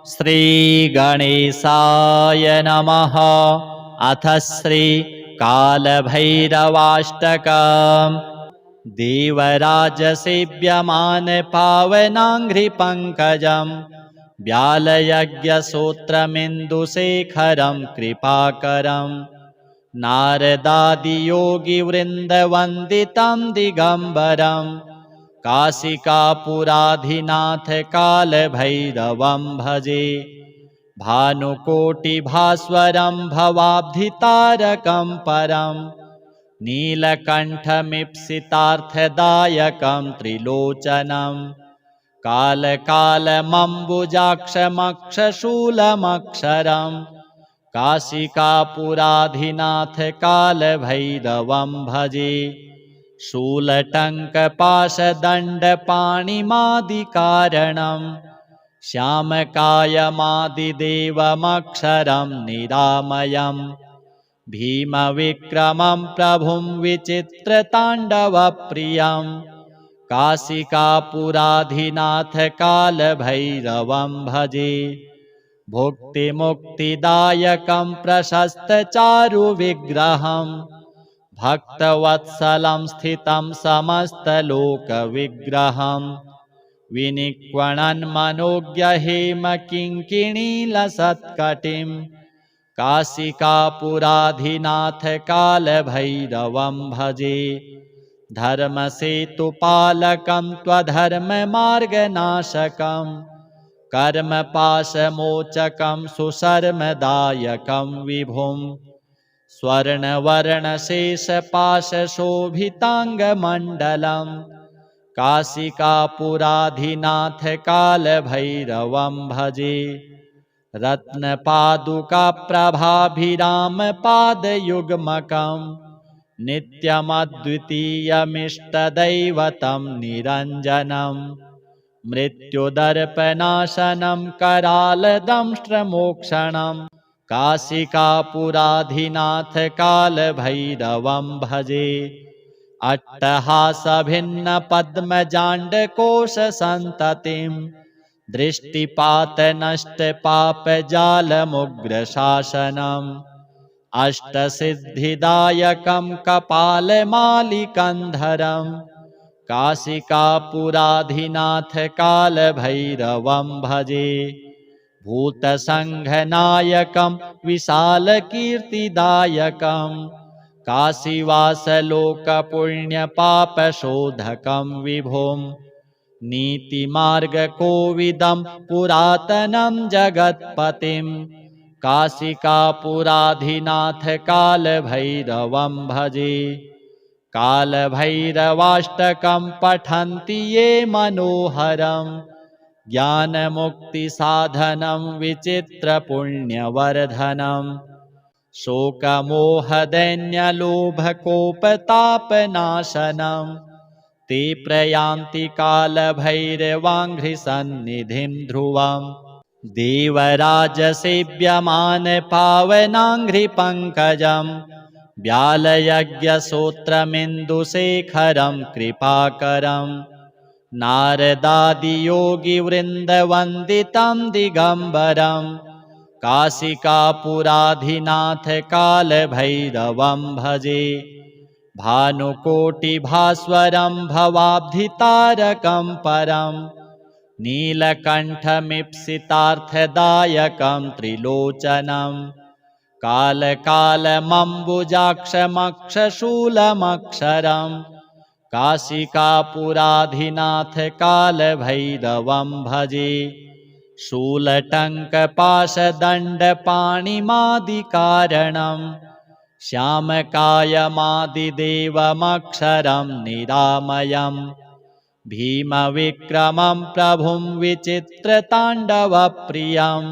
श्रीगणेशाय नमः। अथ श्रीकालभैरवाष्टकम्। देवराजसेव्यमान पावनाङ्घ्रिपङ्कजं व्यालयज्ञसूत्रमिन्दुशेखरं कृपाकरं नारदादियोगिवृन्दवन्दितं दिगम्बरं काशिकापुराधिनाथ कालभैरवं भजे। भानुकोटिभास्वरं भवाब्धितारकं परं नीलकण्ठमीप्सितार्थदायकं त्रिलोचनं कालकालमम्बुजाक्षमक्षशूलमक्षरं काशिकापुराधिनाथ कालभैरवं भजे। शूलटङ्कपाशदण्डपाणिमादिकारणं श्यामकायमादिदेवमक्षरं निरामयम् भीमविक्रमं प्रभुं विचित्रताण्डवप्रियं काशिकापुराधिनाथ कालभैरवं भजे। भुक्तिमुक्तिदायकं प्रशस्तचारुविग्रहं भक्तवत्सलं स्थितं समस्तलोकविग्रहं विनिक्वणन्मनोज्ञहेमकिङ्किणीलसत्कटिं काशिकापुराधिनाथ कालभैरवं भजे। धर्मसेतुपालकं त्वधर्ममार्गनाशकं कर्मपाशमोचकं सुशर्मदायकं विभुं स्वर्णवर्णशेषपाशशोभिताङ्गमण्डलं काशिकापुराधिनाथ कालभैरवं भजे। रत्नपादुकाप्रभाभिरामपादयुग्मकं नित्यमद्वितीयमिष्टदैवतं निरञ्जनं मृत्युदर्पनाशनं करालदंष्ट्रमोक्षणं काशिकापुराधिनाथ कालभैरवं भजे। अट्टहासभिन्नपद्मजाण्डकोशसन्ततिं दृष्टिपातनष्टपापजालमुग्रशासनम् अष्टसिद्धिदायकं कपालमालिकन्धरं काशिकापुराधिनाथ कालभैरवं भजे। भूतसङ्घनायकं विशालकीर्तिदायकं काशीवासलोकपुण्यपापशोधकं विभुं नीतिमार्गकोविदं पुरातनं जगत्पतिं काशिकापुराधिनाथ कालभैरवं भजे। कालभैरवाष्टकं पठन्ति ये मनोहरं ज्ञानमुक्तिसाधनं विचित्रपुण्यवर्धनं शोकमोहदैन्यलोभकोपतापनाशनं ते प्रयान्ति कालभैरवाङ्घ्रिसन्निधिं ध्रुवम्। देवराजसेव्यमान पावनाङ्घ्रिपङ्कजं व्यालयज्ञसूत्रमिन्दुशेखरं कृपाकरं नारदादियोगिवृन्दवन्दितं दिगम्बरं काशिकापुराधिनाथ कालभैरवं भजे। भानुकोटिभास्वरं भवाब्धितारकं परं नीलकण्ठमीप्सितार्थदायकं त्रिलोचनं कालकालमम्बुजाक्षमक्षशूलमक्षरं काशिकापुराधिनाथ कालभैरवं भजे। शूलटङ्कपाशदण्डपाणिमादिकारणं श्यामकायमादिदेवमक्षरं निरामयम् भीमविक्रमं प्रभुं विचित्रताण्डवप्रियं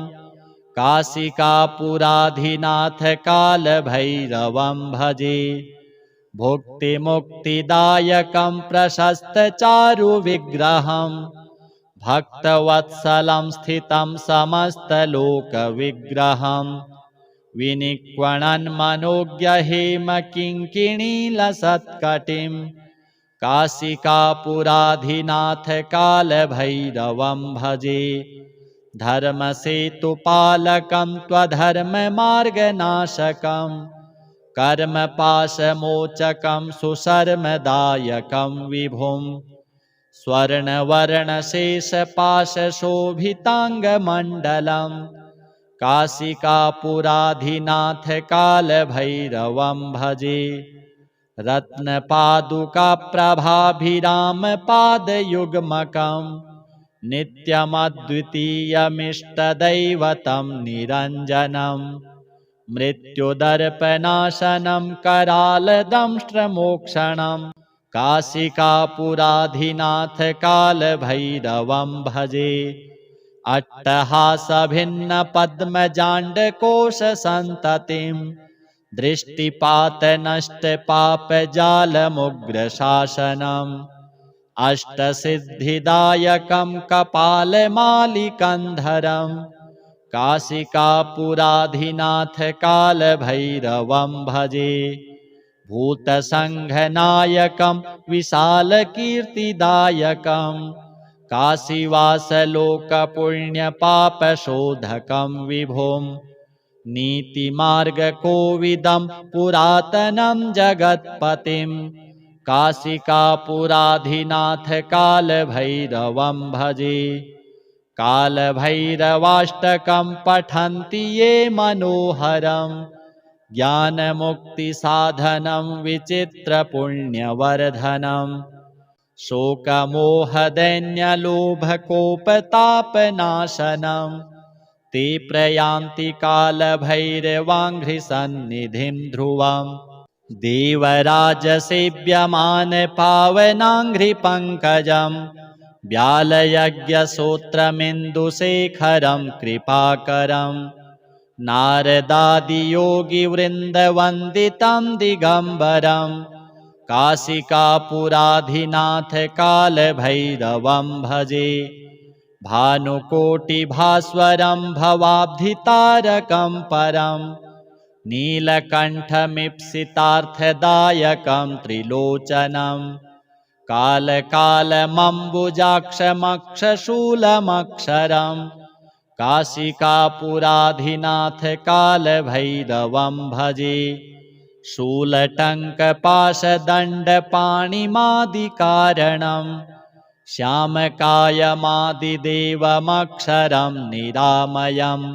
काशिकापुराधिनाथ कालभैरवं भजे। भुक्तिमुक्तिदायकं प्रशस्तचारुविग्रहं भक्तवत्सलं स्थितं समस्तलोकविग्रहं विनिक्वणन्मनोज्ञहेमकिङ्किणीलसत्कटिं काशिकापुराधिनाथ कालभैरवं भजे। धर्मसेतुपालकं त्वधर्ममार्गनाशकं कर्मपाशमोचकं सुशर्मदायकं विभुं स्वर्णवर्णशेषपाशशोभिताङ्गमण्डलं काशिकापुराधिनाथकालभैरवं भजे रत्नपादुकाप्रभाभिरामपादयुग्मकं नित्यमद्वितीयमिष्टदैवतं निरञ्जनं मृत्युदर्पनाशनं करालदंष्ट्रमोक्षणं काशिकापुराधिनाथकालभैरवं भजे अट्टहासभिन्नपद्मजाण्डकोशसन्ततिं दृष्टिपातनष्टपापजालमुग्रशासनम् अष्टसिद्धिदायकं कपालमालिकन्धरं काशिकापुराधिनाथकालभैरवं भजे भूतसङ्घनायकं विशालकीर्तिदायकं काशीवासलोकपुण्यपापशोधकं विभुं नीतिमार्गकोविदं पुरातनं जगत्पतिं काशिकापुराधिनाथकालभैरवं भजे कालभैरवाष्टकं पठन्ति ये मनोहरं ज्ञानमुक्तिसाधनं विचित्रपुण्यवर्धनं शोकमोहदैन्यलोभकोपतापनाशनं ते प्रयान्ति कालभैरवाङ्घ्रिसन्निधिं ध्रुवम् देवराजसेव्यमानपावनाङ्घ्रिपङ्कजं व्यालयज्ञसूत्रमिन्दुशेखरं कृपाकरं नारदादियोगिवृन्दवन्दितं दिगम्बरं काशिकापुराधिनाथकालभैरवं भजे भानुकोटिभास्वरं भवाब्धितारकं परं नीलकण्ठमीप्सितार्थदायकं त्रिलोचनं कालकालमम्बुजाक्षमक्षशूलमक्षरं काशिकापुराधिनाथकालभैरवं भजे शूलटङ्कपाशदण्डपाणिमादिकारणं श्यामकायमादिदेवमक्षरं निरामयम्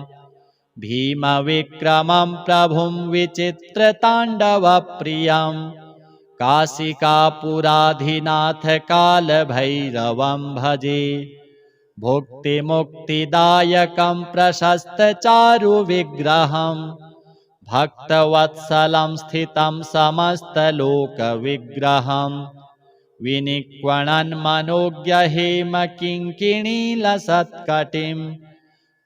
भीमविक्रमं प्रभुं विचित्रताण्डवप्रियं काशिकापुराधिनाथकालभैरवं भजे भुक्तिमुक्तिदायकं प्रशस्तचारुविग्रहं भक्तवत्सलं स्थितं समस्तलोकविग्रहं विनिक्वणन्मनोज्ञहेमकिङ्किणीलसत्कटिं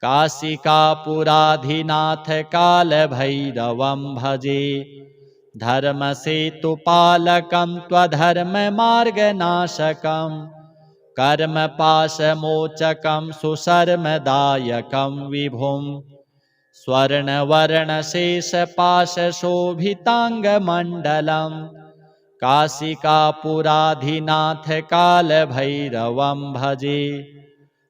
काशिकापुराधिनाथकालभैरवं भजे धर्मसेतुपालकं त्वधर्ममार्गनाशकं कर्मपाशमोचकं सुशर्मदायकं विभुं स्वर्णवर्णशेषपाशशोभिताङ्गमण्डलं काशिकापुराधिनाथकालभैरवं भजे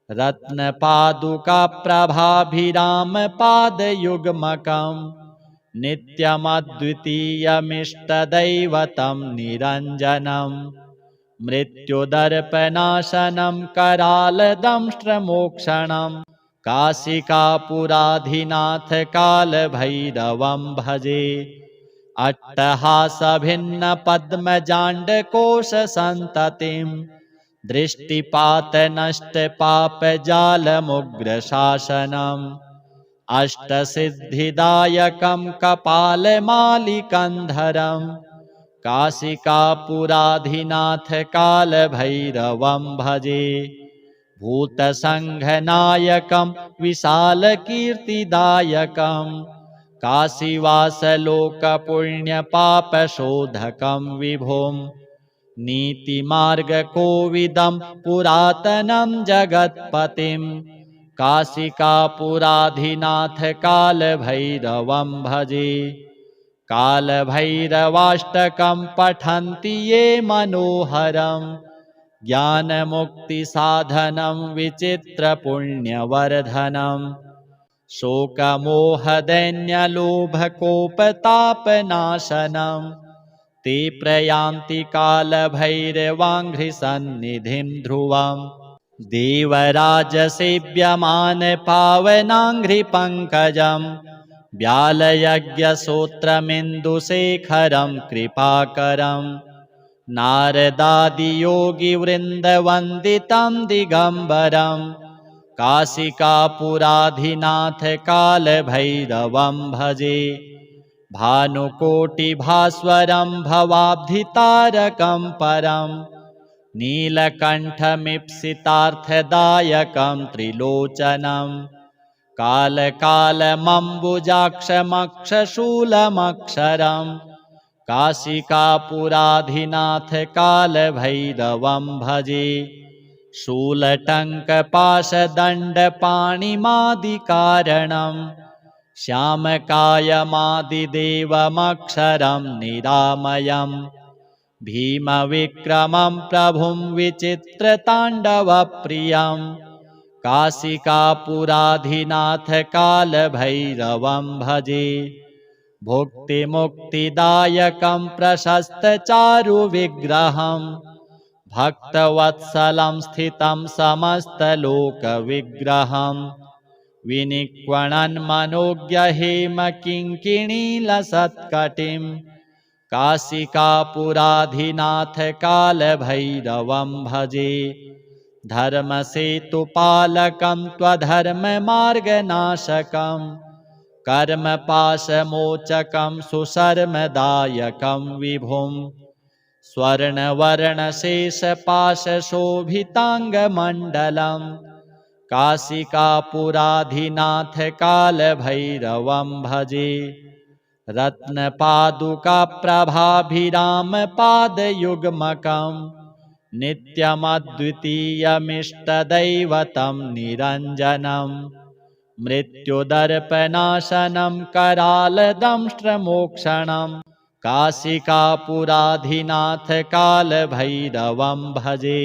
रत्नपादुकाप्रभाभिरामपादयुग्मकं नित्यमद्वितीयमिष्टदैवतं निरञ्जनं मृत्युदर्पनाशनं करालदंष्ट्रमोक्षणं काशिकापुराधिनाथकालभैरवं भजे अट्टहासभिन्नपद्मजाण्डकोशसन्ततिं दृष्टिपातनष्टपापजालमुग्रशासनम् अष्टसिद्धिदायकं कपालमालिकन्धरं काशिकापुराधिनाथकालभैरवं भजे भूतसङ्घनायकं विशालकीर्तिदायकं काशीवासलोकपुण्यपापशोधकं विभुं नीतिमार्गकोविदं पुरातनं जगत्पतिं काशिकापुराधिनाथकालभैरवं भजे कालभैरवाष्टकं पठन्ति ये मनोहरं ज्ञानमुक्तिसाधनं विचित्रपुण्यवर्धनं शोकमोहदैन्यलोभकोपतापनाशनं ते प्रयान्ति कालभैरवाङ्घ्रिसन्निधिं ध्रुवम् देवराजसेव्यमानपावनाङ्घ्रिपङ्कजं व्यालयज्ञसूत्रमिन्दुशेखरं कृपाकरं नारदादियोगिवृन्दवन्दितं दिगम्बरं काशिकापुराधिनाथकालभैरवं भजे भानुकोटिभास्वरं भवाब्धितारकं परं नीलकण्ठमीप्सितार्थदायकं त्रिलोचनं कालकालमम्बुजाक्षमक्षशूलमक्षरं काशिकापुराधिनाथकालभैरवं भजे शूलटङ्कपाशदण्डपाणिमादिकारणं श्यामकायमादिदेवमक्षरं निरामयम् भीमविक्रमं प्रभुं विचित्रताण्डवप्रियं काशिकापुराधिनाथकालभैरवं भजे भुक्तिमुक्तिदायकं प्रशस्तचारुविग्रहं भक्तवत्सलं स्थितं समस्तलोकविग्रहं विनिक्वणन्मनोज्ञहेमकिङ्किणीलसत्कटिं काशिकापुराधिनाथकालभैरवं भजे धर्मसेतुपालकं त्वधर्ममार्गनाशकं कर्मपाशमोचकं सुशर्मदायकं विभुं स्वर्णवर्णशेषपाशशोभिताङ्गमण्डलं काशिकापुराधिनाथकालभैरवं भजे रत्नपादुकाप्रभाभिरामपादयुग्मकं नित्यमद्वितीयमिष्टदैवतं निरञ्जनं मृत्युदर्पनाशनं करालदंष्ट्रमोक्षणं काशिकापुराधिनाथकालभैरवं भजे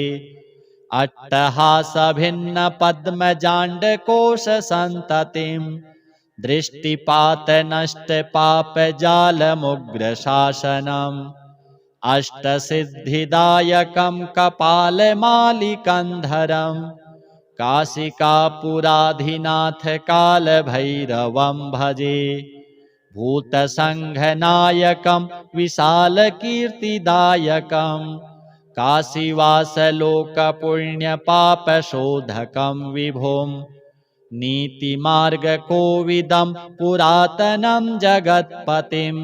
अट्टहासभिन्नपद्मजाण्डकोशसन्ततिं दृष्टिपातनष्टपापजालमुग्रशासनम् अष्टसिद्धिदायकं कपालमालिकन्धरं काशिकापुराधिनाथकालभैरवं भजे भूतसङ्घनायकं विशालकीर्तिदायकं काशीवासलोकपुण्यपापशोधकं विभुं नीतिमार्गकोविदं पुरातनं जगत्पतिं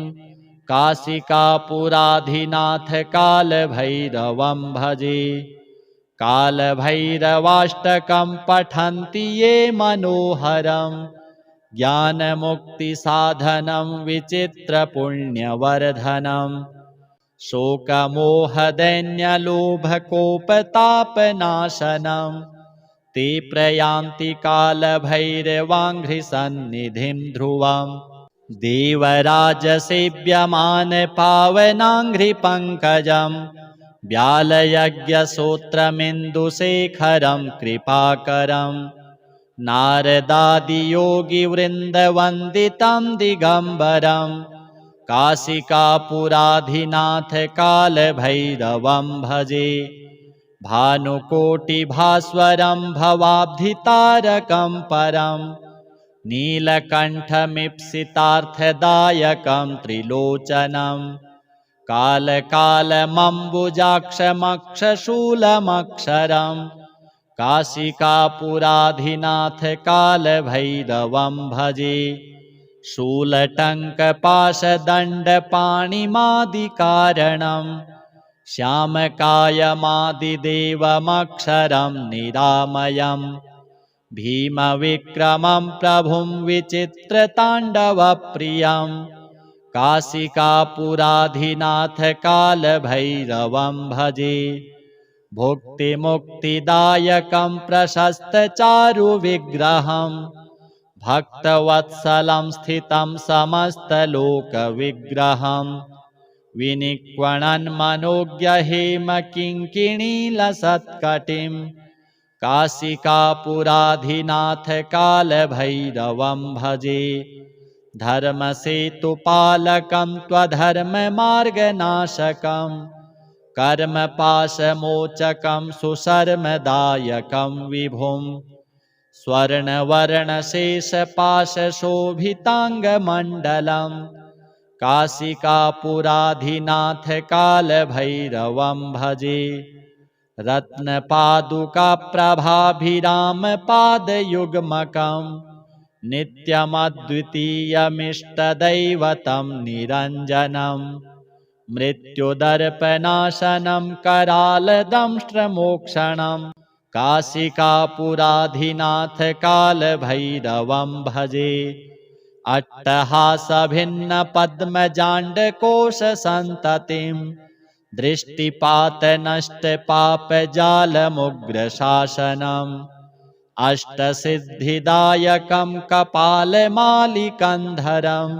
काशिकापुराधिनाथकालभैरवं भजे कालभैरवाष्टकं पठन्ति ये मनोहरं ज्ञानमुक्तिसाधनं विचित्रपुण्यवर्धनं शोकमोहदैन्यलोभकोपतापनाशनं ते प्रयान्ति कालभैरवाङ्घ्रिसन्निधिं ध्रुवम् देवराजसेव्यमानपावनाङ्घ्रिपङ्कजं व्यालयज्ञसूत्रमिन्दुशेखरं कृपाकरं नारदादियोगिवृन्दवन्दितं दिगम्बरं काशिकापुराधिनाथकालभैरवं भजे भानुकोटिभास्वरं भवाब्धितारकं परं नीलकण्ठमीप्सितार्थदायकं त्रिलोचनं कालकालमम्बुजाक्षमक्षशूलमक्षरं काशिकापुराधिनाथकालभैरवं भजे शूलटङ्कपाशदण्डपाणिमादिकारणं श्यामकायमादिदेवमक्षरं निरामयम् भीमविक्रमं प्रभुं विचित्रताण्डवप्रियं काशिकापुराधिनाथकालभैरवं भजे भुक्तिमुक्तिदायकं प्रशस्तचारुविग्रहं भक्तवत्सलं स्थितं समस्तलोकविग्रहं विनिक्वणन्मनोज्ञहेमकिङ्किणीलसत्कटिं काशिकापुराधिनाथ कालभैरवं भजे। धर्मसेतुपालकं त्वधर्ममार्गनाशकं कर्मपाशमोचकं सुशर्मदायकं विभुं स्वर्णवर्णशेषपाशशोभिताङ्गमण्डलं काशिकापुराधिनाथ कालभैरवं भजे। रत्नपादुकाप्रभाभिरामपादयुग्मकं नित्यमद्वितीयमिष्टदैवतं निरञ्जनं मृत्युदर्पनाशनं करालदंष्ट्रमोक्षणं काशिकापुराधिनाथ कालभैरवं भजे। अट्टहासभिन्नपद्मजाण्डकोशसन्ततिं दृष्टिपातनष्टपापजालमुग्रशासनम् अष्टसिद्धिदायकं कपालमालिकन्धरं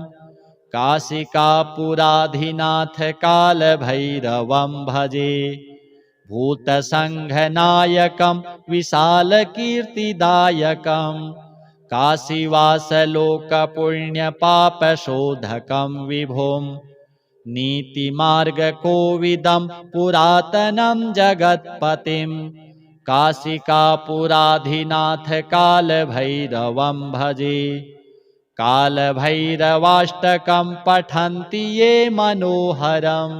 काशिकापुराधिनाथ कालभैरवं भजे। भूतसङ्घनायकं विशालकीर्तिदायकं काशीवासलोकपुण्यपापशोधकं विभुं नीतिमार्गकोविदं पुरातनं जगत्पतिं काशिकापुराधिनाथ कालभैरवं भजे। कालभैरवाष्टकं पठन्ति ये मनोहरं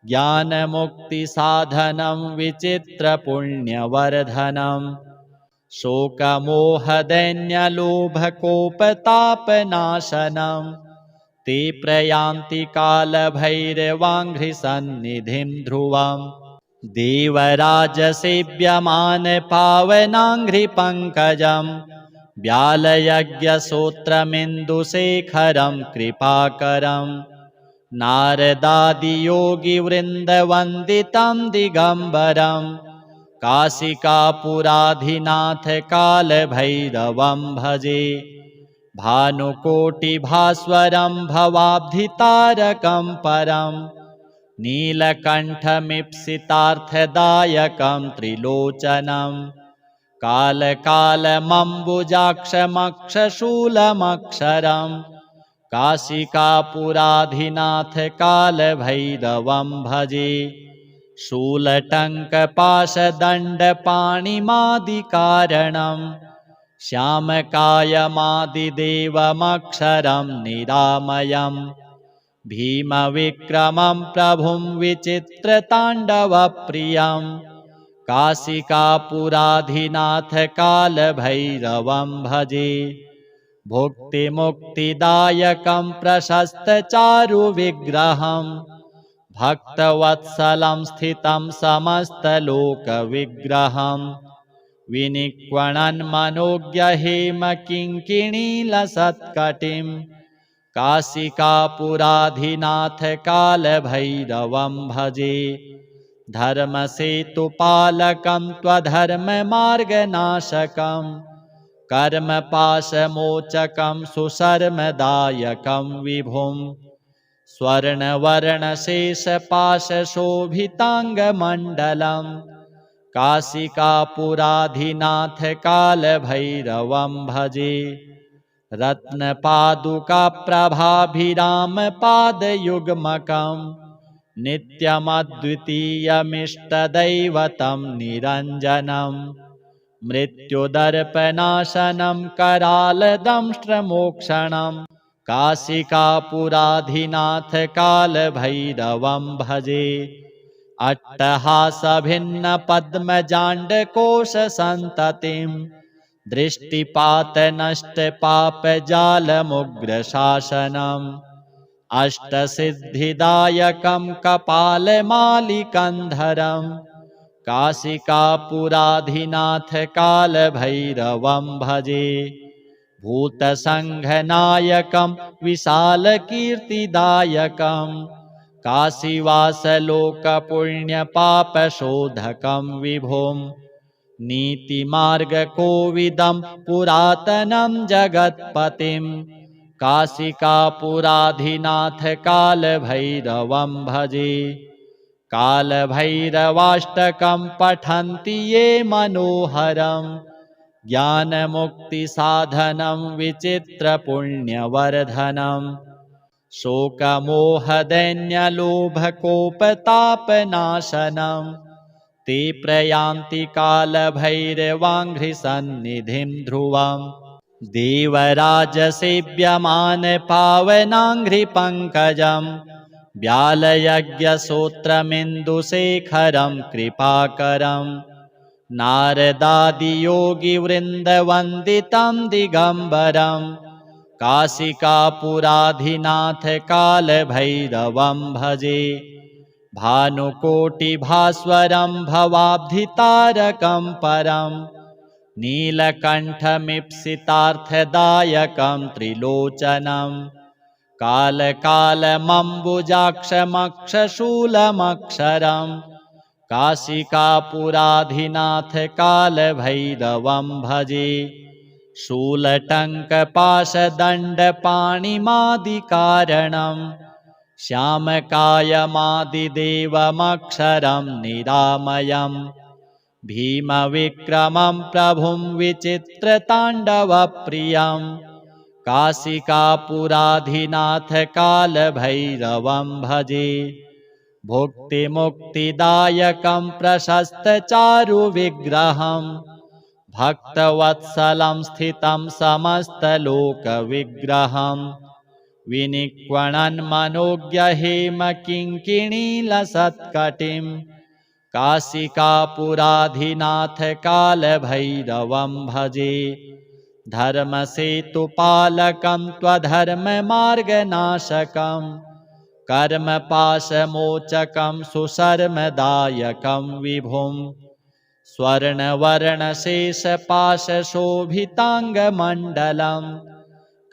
ज्ञानमुक्तिसाधनं विचित्रपुण्यवर्धनं शोकमोहदैन्यलोभकोपतापनाशनं ते प्रयान्ति कालभैरवाङ्घ्रिसन्निधिं ध्रुवम् देवराजसेव्यमानपावनाङ्घ्रिपङ्कजं व्यालयज्ञसूत्रमिन्दुशेखरं कृपाकरं नारदादियोगिवृन्दवन्दितं दिगम्बरं काशिकापुराधिनाथ कालभैरवं भजे। भानुकोटिभास्वरं भवाब्धितारकं परं नीलकण्ठमीप्सितार्थदायकं त्रिलोचनं कालकालमम्बुजाक्षमक्षशूलमक्षरं काशिकापुराधिनाथ कालभैरवं भजे। शूलटङ्कपाशदण्डपाणिमादिकारणं श्यामकायमादिदेवमक्षरं निरामयम् भीमविक्रमं प्रभुं विचित्रताण्डवप्रियं काशिकापुराधिनाथ कालभैरवं भजे। भुक्तिमुक्तिदायकं प्रशस्तचारुविग्रहं भक्तवत्सलं स्थितं समस्तलोकविग्रहं विनिक्वणन्मनोज्ञहेमकिङ्किणीलसत्कटिं काशिकापुराधिनाथ कालभैरवं भजे। धर्मसेतुपालकं त्वधर्ममार्गनाशकं कर्मपाशमोचकं सुशर्मदायकं विभुं स्वर्णवर्णशेषपाशशोभिताङ्गमण्डलं काशिकापुराधिनाथ कालभैरवं भजे। रत्नपादुकाप्रभाभिरामपादयुग्मकं नित्यमद्वितीयमिष्टदैवतं निरञ्जनं मृत्युदर्पनाशनं करालदंष्ट्रमोक्षणं काशिकापुराधिनाथ कालभैरवं भजे। अट्टहासभिन्नपद्मजाण्डकोशसन्ततिं दृष्टिपातनष्टपापजालमुग्रशासनम् अष्टसिद्धिदायकं कपालमालिकन्धरं काशिकापुराधिनाथ कालभैरवं भजे। भूतसङ्घनायकं विशालकीर्तिदायकं काशीवासलोकपुण्यपापशोधकं विभुं नीतिमार्गकोविदं पुरातनं जगत्पतिं काशिकापुराधिनाथ कालभैरवं भजे। कालभैरवाष्टकं पठन्ति ये मनोहरं ज्ञानमुक्तिसाधनं विचित्रपुण्यवर्धनम्। शोकमोहदैन्यलोभकोपतापनाशनं ते प्रयान्ति कालभैरवाङ्घ्रिसन्निधिं ध्रुवम्। देवराजसेव्यमानपावनाङ्घ्रिपङ्कजं व्यालयज्ञसूत्रमिन्दुशेखरं कृपाकरं नारदादियोगिवृन्दवन्दितं दिगम्बरं काशिकापुराधिनाथ कालभैरवं भजे। भानुकोटिभास्वरं भवाब्धितारकं परं नीलकण्ठमीप्सितार्थदायकं त्रिलोचनं कालकालमम्बुजाक्षमक्षशूलमक्षरं काशिकापुराधिनाथ कालभैरवं भजे। शूलटङ्कपाशदण्डपाणिमादिकारणं श्यामकायमादिदेवमक्षरं निरामयम् भीमविक्रमं प्रभुं विचित्रताण्डवप्रियं काशिकापुराधिनाथ कालभैरवं भजे। भुक्तिमुक्तिदायकं प्रशस्तचारुविग्रहं भक्तवत्सलं स्थितं समस्तलोकविग्रहं विनिक्वणन्मनोज्ञहेमकिङ्किणीलसत्कटिं काशिकापुराधिनाथ कालभैरवं भजे। धर्मसेतुपालकं त्वधर्ममार्गनाशकं कर्मपाशमोचकं सुशर्मदायकं विभुं स्वर्णवर्णशेषपाशशोभिताङ्गमण्डलं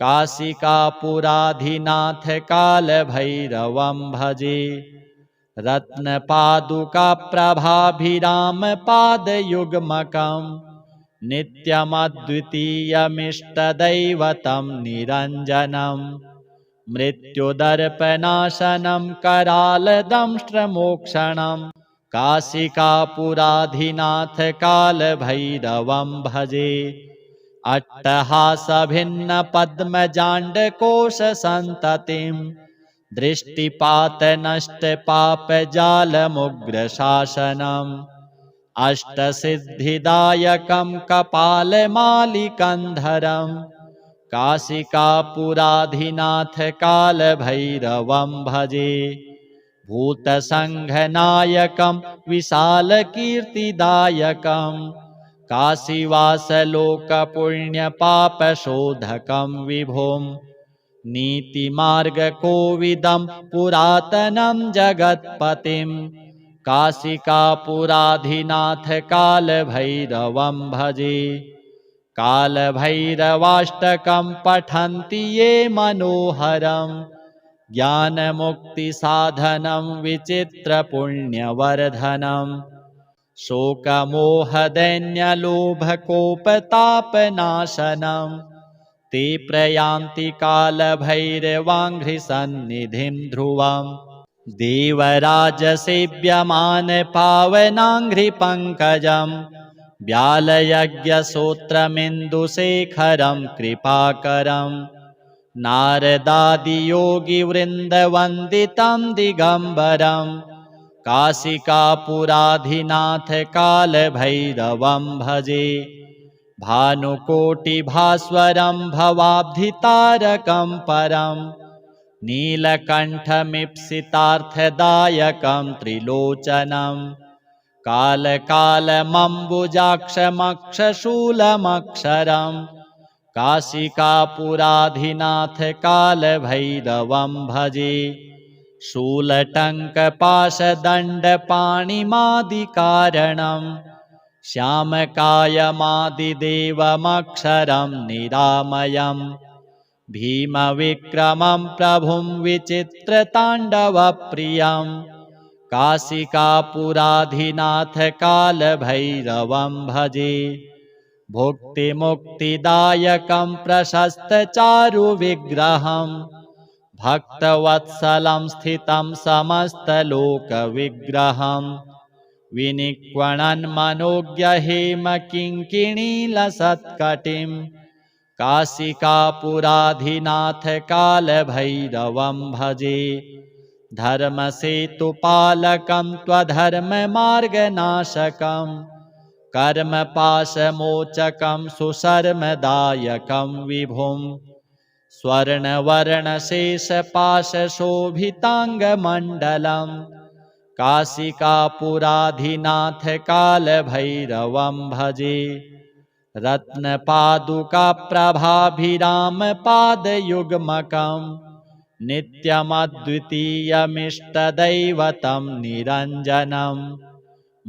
काशिकापुराधिनाथ कालभैरवं भजे। रत्नपादुकाप्रभाभिरामपादयुग्मकं नित्यमद्वितीयमिष्टदैवतं निरञ्जनं मृत्युदर्पनाशनं करालदंष्ट्रमोक्षणं काशिकापुराधिनाथ कालभैरवं भजे। अट्टहासभिन्नपद्मजाण्डकोशसन्ततिं दृष्टिपातनष्टपापजालमुग्रशासनम् अष्टसिद्धिदायकं कपालमालिकन्धरं काशिकापुराधिनाथ कालभैरवं भजे। भूतसङ्घनायकं विशालकीर्तिदायकं काशीवासलोकपुण्यपापशोधकं विभुं नीतिमार्गकोविदं पुरातनं जगत्पतिं काशिकापुराधिनाथ कालभैरवं भजे। कालभैरवाष्टकं पठन्ति ये मनोहरं ज्ञानमुक्तिसाधनं विचित्रपुण्यवर्धनम्। शोकमोहदैन्यलोभकोपतापनाशनं ते प्रयान्ति कालभैरवाङ्घ्रिसन्निधिं ध्रुवम्। देवराजसेव्यमानपावनाङ्घ्रिपङ्कजं व्यालयज्ञसूत्रमिन्दुशेखरं कृपाकरं नारदादियोगिवृन्दवन्दितं दिगम्बरं काशिकापुराधिनाथ कालभैरवं भजे। भानुकोटिभास्वरं भवाब्धितारकं परं नीलकण्ठमीप्सितार्थदायकं त्रिलोचनं कालकालमम्बुजाक्षमक्षशूलमक्षरं काशिकापुराधिनाथ कालभैरवं भजे। शूलटङ्कपाशदण्डपाणिमादिकारणं श्यामकायमादिदेवमक्षरं निरामयम् भीमविक्रमं प्रभुं विचित्रताण्डवप्रियं काशिकापुराधिनाथ कालभैरवं भजे। भुक्तिमुक्तिदायकं प्रशस्तचारुविग्रहं भक्तवत्सलं स्थितं समस्तलोकविग्रहं विनिक्वणन्मनोज्ञहेमकिङ्किणीलसत्कटिं काशिकापुराधिनाथकालभैरवं भजे। धर्मसेतुपालकं त्वधर्ममार्गनाशकं कर्मपाशमोचकं सुशर्मदायकं विभुं स्वर्णवर्णशेषपाशशोभिताङ्गमण्डलं काशिकापुराधिनाथकालभैरवं भजे। रत्नपादुकाप्रभाभिरामपादयुग्मकं नित्यमद्वितीयमिष्टदैवतं निरञ्जनं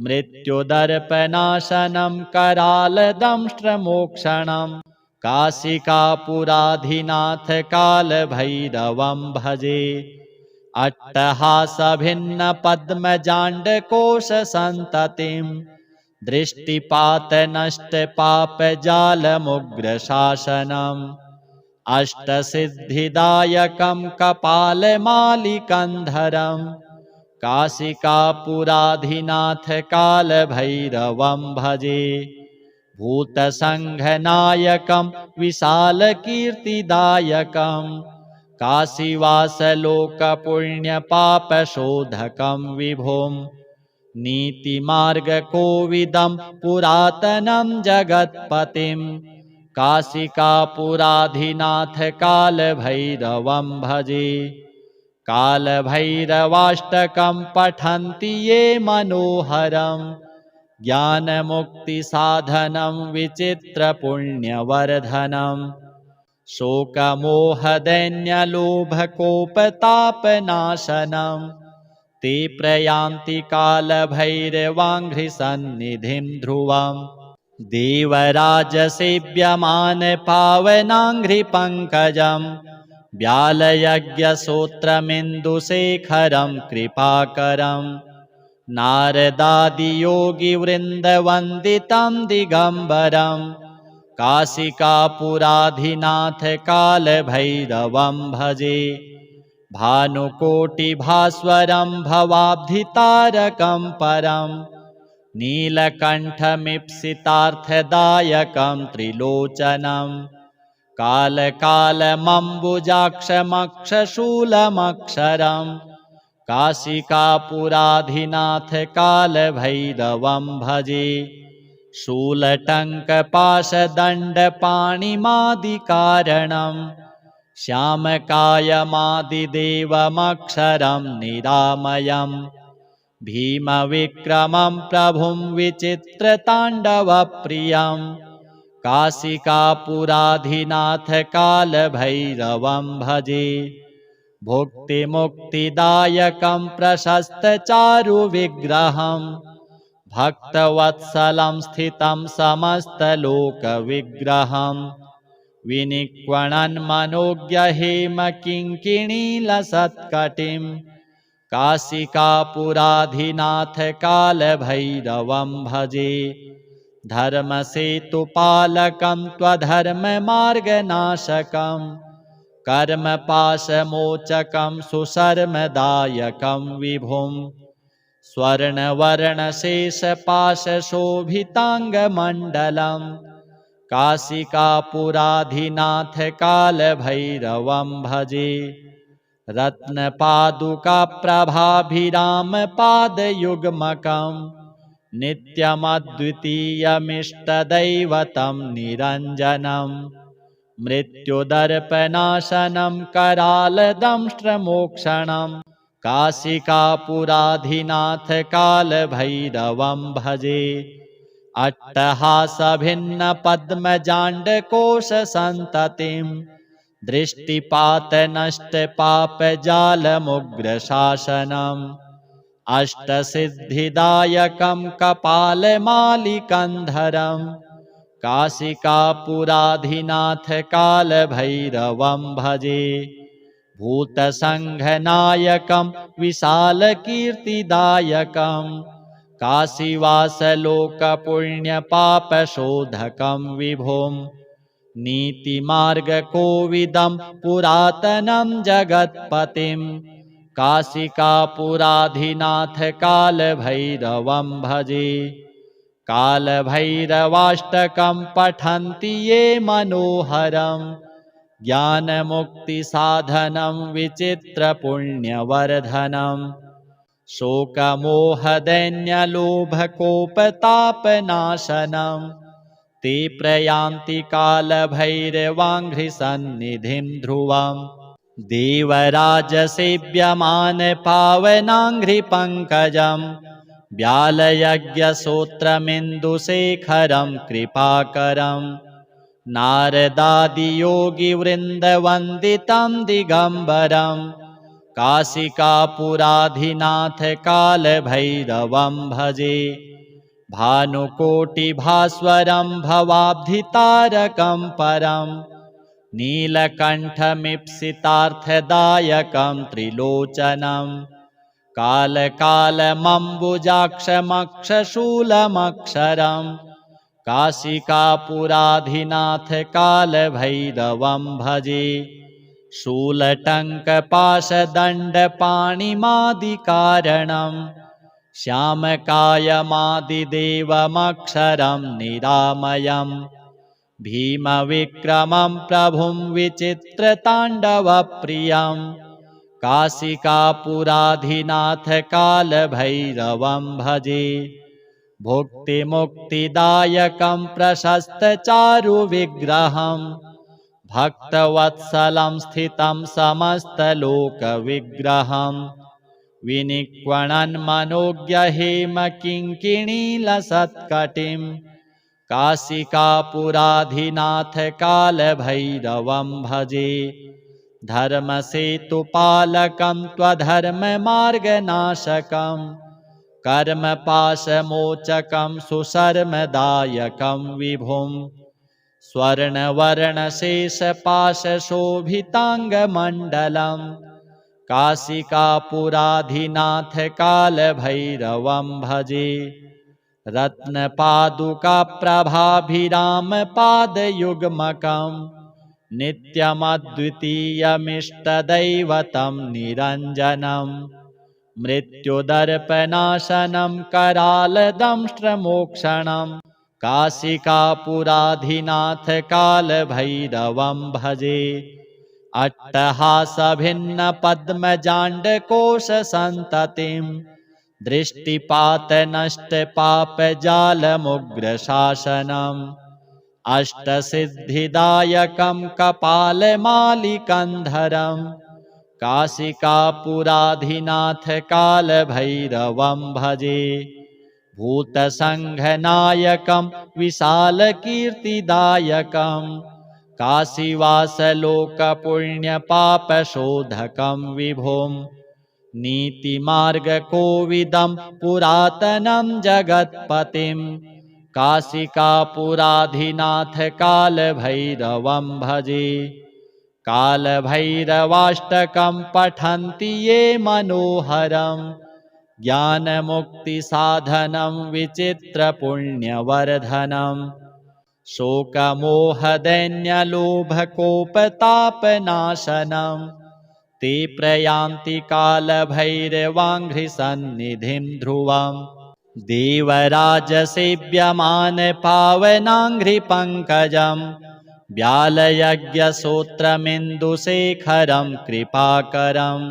मृत्युदर्पनाशनं करालदंष्ट्रमोक्षणं काशिकापुराधिनाथकालभैरवं भजे। अट्टहासभिन्नपद्मजाण्डकोशसन्ततिं दृष्टिपातनष्टपापजालमुग्रशासनम् अष्टसिद्धिदायकं कपालमालिकन्धरं काशिकापुराधिनाथकालभैरवं भजे। भूतसङ्घनायकं विशालकीर्तिदायकं काशीवासलोकपुण्यपापशोधकं विभुं नीतिमार्गकोविदं पुरातनं जगत्पतिं काशिकापुराधिनाथकालभैरवं भजे। कालभैरवाष्टकं पठन्ति ये मनोहरं ज्ञानमुक्तिसाधनं विचित्रपुण्यवर्धनं शोकमोहदैन्यलोभकोपतापनाशनं ते प्रयान्ति कालभैरवाङ्घ्रिसन्निधिं ध्रुवम् देवराजसेव्यमानपावनाङ्घ्रिपङ्कजं व्यालयज्ञसूत्रमिन्दुशेखरं कृपाकरं नारदादियोगिवृन्दवन्दितं दिगम्बरं काशिकापुराधिनाथकालभैरवं भजे। भानुकोटिभास्वरं भवाब्धितारकं परं नीलकण्ठमीप्सितार्थदायकं त्रिलोचनं कालकालमम्बुजाक्षमक्षशूलमक्षरं काशिकापुराधिनाथकालभैरवं भजे। शूलटङ्कपाशदण्डपाणिमादिकारणं श्यामकायमादिदेवमक्षरं निरामयम् भीमविक्रमं प्रभुं विचित्रताण्डवप्रियं काशिकापुराधिनाथकालभैरवं भजे। भुक्तिमुक्तिदायकं प्रशस्तचारुविग्रहं भक्तवत्सलं स्थितं समस्तलोकविग्रहं विनिक्वणन्मनोज्ञहेमकिङ्किणीलसत्कटिं काशिकापुराधिनाथकालभैरवं भजे। धर्मसेतुपालकं त्वधर्ममार्गनाशकं कर्मपाशमोचकं सुशर्मदायकं विभुं स्वर्णवर्णशेषपाशशोभिताङ्गमण्डलं काशिकापुराधिनाथकालभैरवं भजे। रत्नपादुकाप्रभाभिरामपादयुग्मकं नित्यमद्वितीयमिष्टदैवतं निरञ्जनं मृत्युदर्पनाशनं करालदंष्ट्रमोक्षणं काशिकापुराधिनाथकालभैरवं भजे। अट्टहासभिन्नपद्मजाण्डकोशसन्ततिं दृष्टिपातनष्टपापजालमुग्रशासनम् अष्टसिद्धिदायकं कपालमालिकन्धरं काशिकापुराधिनाथकालभैरवं भजे। भूतसङ्घनायकं विशालकीर्तिदायकं काशीवासलोकपुण्यपापशोधकं विभुं नीतिमार्गकोविदं पुरातनं जगत्पतिं काशिकापुराधिनाथ कालभैरवं भजे। कालभैरवाष्टकं पठन्ति ये मनोहरं ज्ञानमुक्तिसाधनं विचित्रपुण्यवर्धनम् शोकमोहदैन्यलोभकोपतापनाशनं ते प्रयान्ति कालभैरवाङ्घ्रिसन्निधिं ध्रुवम् देवराजसेव्यमानपावनाङ्घ्रिपङ्कजं व्यालयज्ञसूत्रमिन्दुशेखरं कृपाकरं नारदादियोगिवृन्दवन्दितं दिगम्बरं काशिकापुराधिनाथ कालभैरवं भजे। भानुकोटिभास्वरं भवाब्धितारकं परं नीलकण्ठमीप्सितार्थदायकं त्रिलोचनं कालकालमम्बुजाक्षमक्षशूलमक्षरं काशिकापुराधिनाथ कालभैरवं भजे। शूलटङ्कपाशदण्डपाणिमादिकारणं श्यामकायमादिदेवमक्षरं निरामयम् भीमविक्रमं प्रभुं विचित्रताण्डवप्रियं काशिकापुराधिनाथ कालभैरवं भजे। भुक्तिमुक्तिदायकं प्रशस्तचारुविग्रहं भक्तवत्सलं स्थितं समस्तलोकविग्रहं विनिक्वणन्मनोज्ञहेमकिङ्किणीलसत्कटिं काशिकापुराधिनाथ कालभैरवं भजे। धर्मसेतुपालकं त्वधर्ममार्गनाशकं कर्मपाशमोचकं सुशर्मदायकं विभुं स्वर्णवर्णशेषपाशशोभिताङ्गमण्डलं काशिकापुराधिनाथ कालभैरवं भजे। रत्नपादुकाप्रभाभिरामपादयुग्मकं नित्यमद्वितीयमिष्टदैवतं निरञ्जनं मृत्युदर्पनाशनं करालदंष्ट्रमोक्षणं काशिकापुराधिनाथ कालभैरवं भजे। अट्टहासभिन्नपद्मजाण्डकोशसन्ततिं दृष्टिपातनष्टपापजालमुग्रशासनम् अष्टसिद्धिदायकं कपालमालिकन्धरं काशिकापुराधिनाथ कालभैरवं भजे। भूतसङ्घनायकं विशालकीर्तिदायकं काशीवासलोकपुण्यपापशोधकं विभुं नीतिमार्गकोविदं पुरातनं जगत्पतिं काशिकापुराधिनाथ कालभैरवं भजे। कालभैरवाष्टकं पठन्ति ये मनोहरं ज्ञानमुक्तिसाधनं विचित्रपुण्यवर्धनम् शोकमोहदैन्यलोभकोपतापनाशनं ते प्रयान्ति कालभैरवाङ्घ्रिसन्निधिं ध्रुवम् देवराजसेव्यमानपावनाङ्घ्रिपङ्कजं व्यालयज्ञसूत्रमिन्दुशेखरं कृपाकरं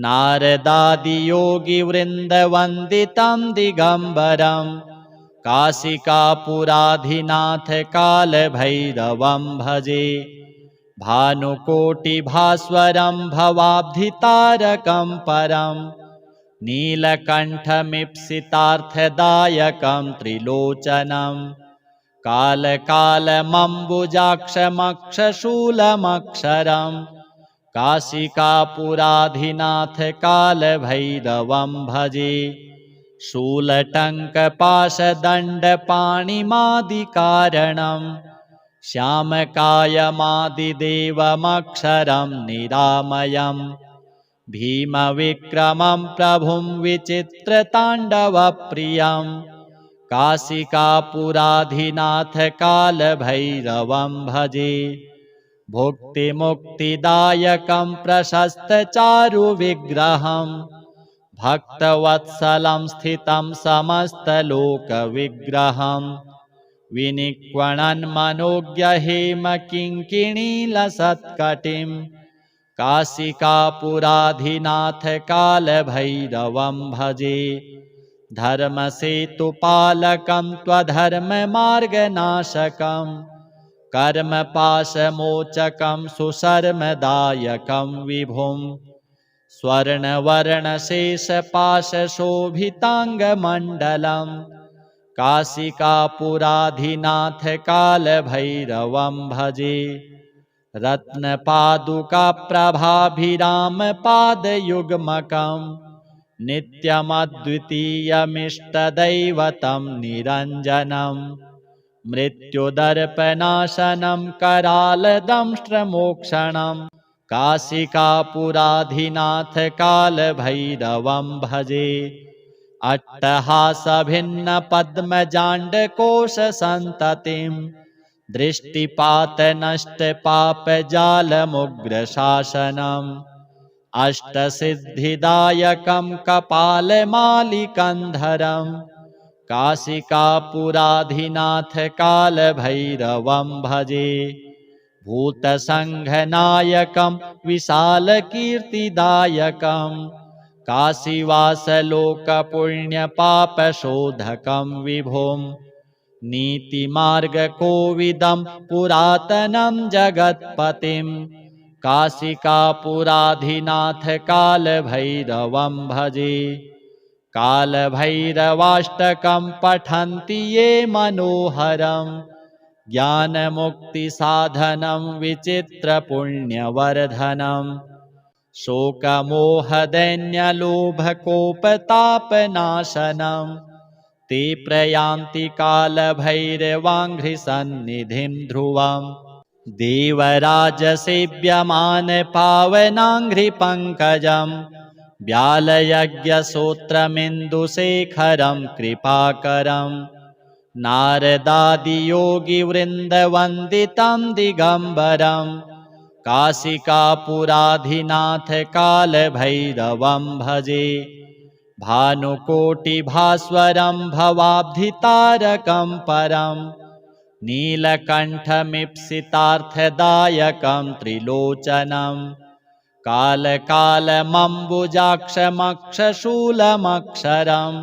नारदादियोगिवृन्दवन्दितं दिगम्बरं काशिकापुराधिनाथ कालभैरवं भजे। भानुकोटिभास्वरं भवाब्धितारकं परं नीलकण्ठमीप्सितार्थदायकं त्रिलोचनं कालकालमम्बुजाक्षमक्षशूलमक्षरं काशिकापुराधिनाथ कालभैरवं भजे। शूलटङ्कपाशदण्डपाणिमादिकारणं श्यामकायमादिदेवमक्षरं निरामयम् भीमविक्रमं प्रभुं विचित्रताण्डवप्रियं काशिकापुराधिनाथ कालभैरवं भजे। भुक्तिमुक्तिदायकं प्रशस्तचारुविग्रहं भक्तवत्सलं स्थितं समस्तलोकविग्रहं विनिक्वणन्मनोज्ञहेमकिङ्किणीलसत्कटिं काशिकापुराधिनाथ कालभैरवं भजे। धर्मसेतुपालकं त्वधर्ममार्गनाशकं कर्मपाशमोचकं सुशर्मदायकं विभुं स्वर्णवर्णशेषपाशशोभिताङ्गमण्डलं काशिकापुराधिनाथ कालभैरवं भजे। रत्नपादुकाप्रभाभिरामपादयुग्मकं नित्यमद्वितीयमिष्टदैवतं निरञ्जनं मृत्युदर्पनाशनं करालदंष्ट्रमोक्षणं काशिकापुराधिनाथ कालभैरवं भजे। अट्टहासभिन्नपद्मजाण्डकोशसन्ततिं दृष्टिपातनष्टपापजालमुग्रशासनम् अष्टसिद्धिदायकं कपालमालिकन्धरं काशिकापुराधिनाथ कालभैरवं भजे। भूतसङ्घनायकं विशालकीर्तिदायकं काशीवासलोकपुण्यपापशोधकं विभुं नीतिमार्गकोविदं पुरातनं जगत्पतिं काशिकापुराधिनाथ कालभैरवं भजे। कालभैरवाष्टकं पठन्ति ये मनोहरं ज्ञानमुक्तिसाधनं विचित्रपुण्यवर्धनं शोकमोहदैन्यलोभकोपतापनाशनं ते प्रयान्ति कालभैरवाङ्घ्रिसन्निधिं ध्रुवम् देवराजसेव्यमानपावनाङ्घ्रिपङ्कजं व्यालयज्ञसूत्रमिन्दुशेखरं कृपाकरं नारदादियोगिवृन्दवन्दितं दिगम्बरं काशिकापुराधिनाथ कालभैरवं भजे। भानुकोटिभास्वरं भवाब्धितारकं परं नीलकण्ठमीप्सितार्थदायकं त्रिलोचनं कालकालमम्बुजाक्षमक्षशूलमक्षरं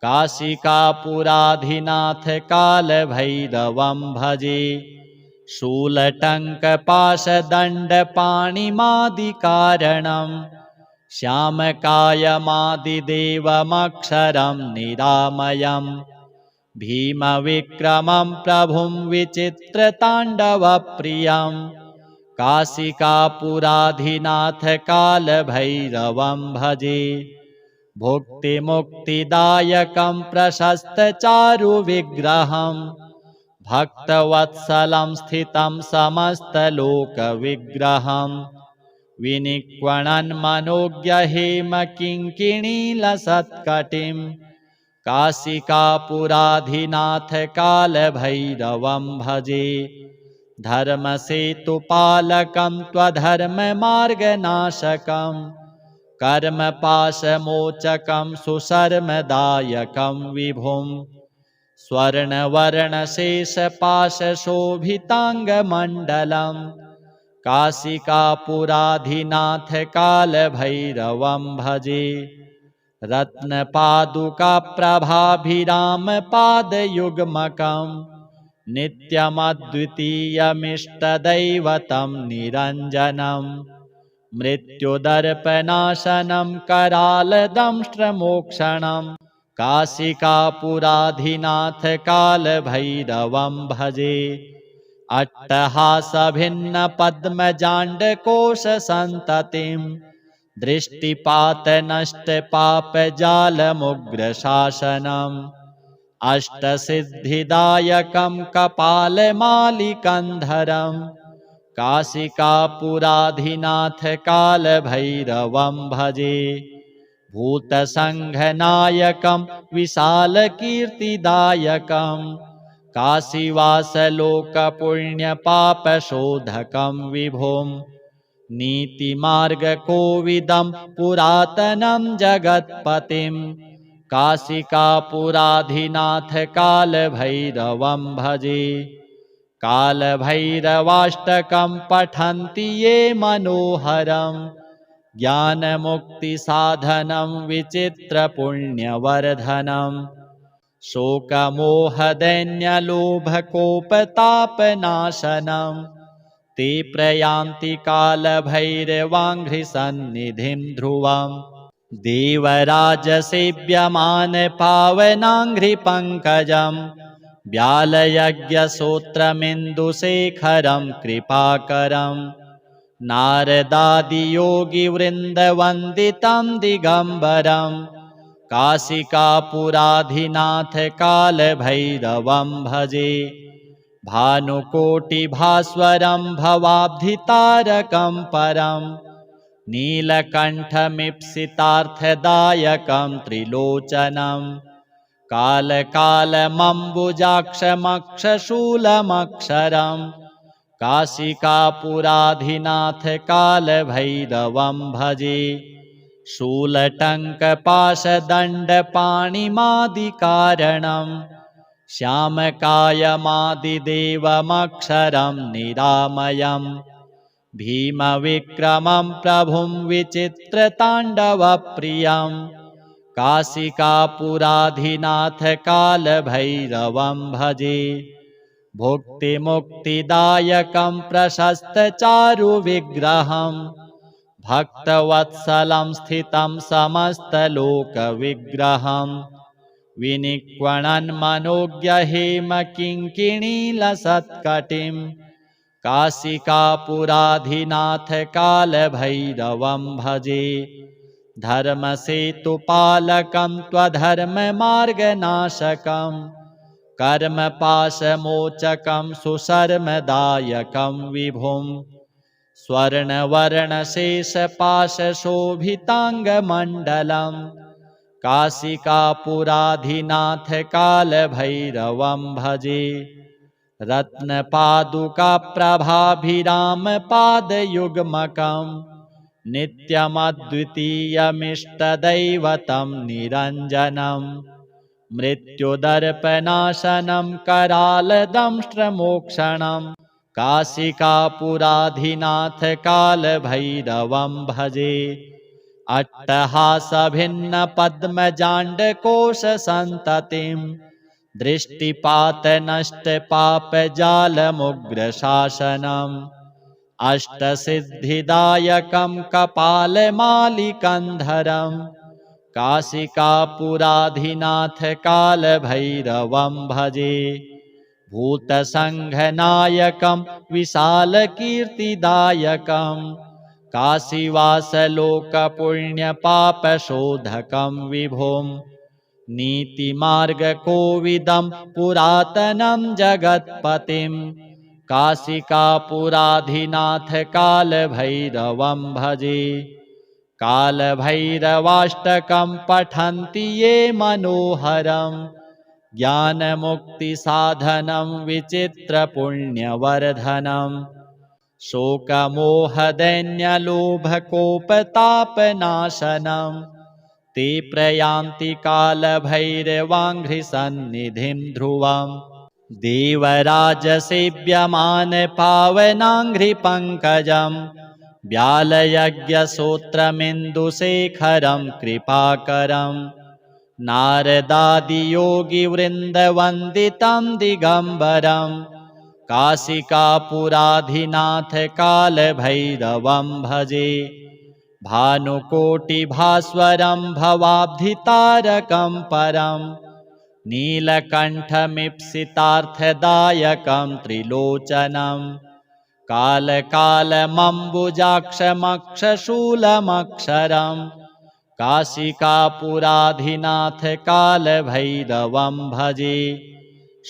काशिकापुराधिनाथ कालभैरवं भजे। शूलटङ्कपाशदण्डपाणिमादिकारणं श्यामकायमादिदेवमक्षरं निरामयम् भीमविक्रमं प्रभुं विचित्रताण्डवप्रियं काशिकापुराधिनाथ कालभैरवं भजे। भुक्तिमुक्तिदायकं प्रशस्तचारुविग्रहं भक्तवत्सलं स्थितं समस्तलोकविग्रहं विनिक्वणन्मनोज्ञहेमकिङ्किणीलसत्कटिं काशिकापुराधिनाथ कालभैरवं भजे। धर्मसेतुपालकं त्वधर्ममार्गनाशकं कर्मपाशमोचकं सुशर्मदायकं विभुं स्वर्णवर्णशेषपाशशोभिताङ्गमण्डलं काशिकापुराधिनाथ कालभैरवं भजे। रत्नपादुकाप्रभाभिरामपादयुग्मकं नित्यमद्वितीयमिष्टदैवतं निरञ्जनं मृत्युदर्पनाशनं करालदंष्ट्रमोक्षणं काशिकापुराधिनाथ कालभैरवं भजे। अट्टहासभिन्नपद्मजाण्डकोशसन्ततिं दृष्टिपातनष्टपापजालमुग्रशासनम् अष्टसिद्धिदायकं कपालमालिकन्धरं काशिकापुराधिनाथ कालभैरवं भजे। भूतसङ्घनायकं विशालकीर्तिदायकं काशीवासलोकपुण्यपापशोधकं विभुं। नीतिमार्गकोविदं पुरातनं जगत्पतिं काशिकापुराधिनाथ कालभैरवं भजे। कालभैरवाष्टकं पठन्ति ये मनोहरं ज्ञानमुक्तिसाधनं विचित्रपुण्यवर्धनं। शोकमोहदैन्यलोभकोपतापनाशनं ते प्रयान्ति कालभैरवाङ्घ्रिसन्निधिं ध्रुवम्। देवराजसेव्यमानपावनाङ्घ्रिपङ्कजं व्यालयज्ञसूत्रमिन्दुशेखरं कृपाकरं। नारदादियोगिवृन्दवन्दितं दिगम्बरं काशिकापुराधिनाथ कालभैरवं भजे। भानुकोटिभास्वरं भवाब्धितारकं परं नीलकण्ठमीप्सितार्थदायकं त्रिलोचनं। कालकालमम्बुजाक्षमक्षशूलमक्षरं काशिकापुराधिनाथ कालभैरवं भजे। शूलटङ्कपाशदण्डपाणिमादिकारणं श्यामकायमादिदेवमक्षरं निरामयं। भीमविक्रमं प्रभुं विचित्रताण्डवप्रियं काशिकापुराधिनाथ कालभैरवं भजे। भुक्तिमुक्तिदायकं प्रशस्तचारुविग्रहं भक्तवत्सलं स्थितं समस्तलोकविग्रहं। विनिक्वणन् मनोज्ञहेमकिङ्किणीलसत्कटिं काशिकापुराधिनाथ कालभैरवं भजे। धर्मसेतुपालकं त्वधर्ममार्गनाशकं कर्मपाशमोचकं सुशर्मदायकं विभुं। स्वर्णवर्णशेषपाशशोभिताङ्गमण्डलं काशिकापुराधिनाथ कालभैरवं भजे। रत्नपादुकाप्रभाभिरामपादयुग्मकं नित्यमद्वितीयमिष्टदैवतं निरञ्जनं। मृत्युदर्पनाशनं करालदंष्ट्रमोक्षणं काशिकापुराधिनाथ कालभैरवं भजे। अट्टहासभिन्नपद्मजाण्डकोशसन्ततिं दृष्टिपातनष्टपापजालमुग्रशासनम्। अष्टसिद्धिदायकं कपालमालिकन्धरं काशिकापुराधिनाथ कालभैरवं भजे। भूतसङ्घनायकं विशालकीर्तिदायकं काशीवासलोकपुण्यपापशोधकं विभुं। नीतिमार्गकोविदं पुरातनं जगत्पतिं काशिकापुराधिनाथ कालभैरवं भजे। कालभैरवाष्टकं पठन्ति ये मनोहरं ज्ञानमुक्तिसाधनं विचित्रपुण्यवर्धनं। शोकमोहदैन्यलोभकोपतापनाशनं ते प्रयान्ति कालभैरवाङ्घ्रिसन्निधिं ध्रुवम्। देवराजसेव्यमानपावनाङ्घ्रिपङ्कजं व्यालयज्ञसूत्रमिन्दुशेखरं कृपाकरं। नारदादियोगिवृन्दवन्दितं दिगम्बरं काशिकापुराधिनाथ कालभैरवं भजे। भानुकोटिभास्वरं भवाब्धितारकं परं नीलकण्ठमीप्सितार्थदायकं त्रिलोचनं। कालकालमम्बुजाक्षमक्षशूलमक्षरं काशिकापुराधिनाथ कालभैरवं भजे।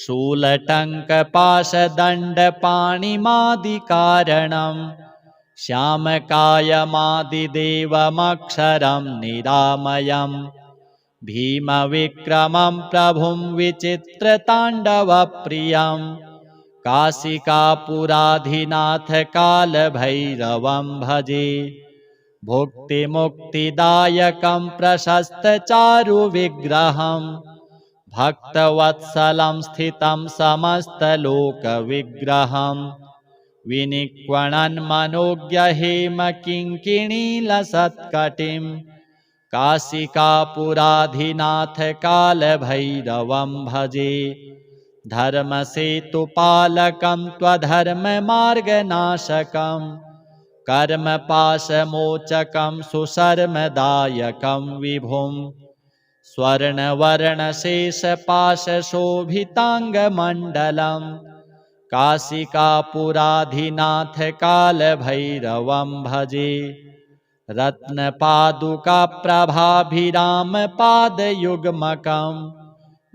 शूलटङ्कपाशदण्डपाणिमादिकारणम् श्यामकायमादिदेवमक्षरं निरामयम् भीमविक्रमं प्रभुं विचित्रताण्डवप्रियं काशिकापुराधिनाथकालभैरवं भजे भुक्तिमुक्तिदायकं प्रशस्तचारुविग्रहं भक्तवत्सलं स्थितं समस्तलोकविग्रहं विनिक्वणन्मनोज्ञहेमकिङ्किणीलसत्कटिं काशिकापुराधिनाथकालभैरवं भजे धर्मसेतुपालकं त्वधर्ममार्गनाशकं कर्मपाशमोचकं सुशर्मदायकं विभुं स्वर्णवर्णशेषपाशशोभिताङ्गमण्डलं काशिकापुराधिनाथकालभैरवं भजे रत्नपादुकाप्रभाभिरामपादयुग्मकं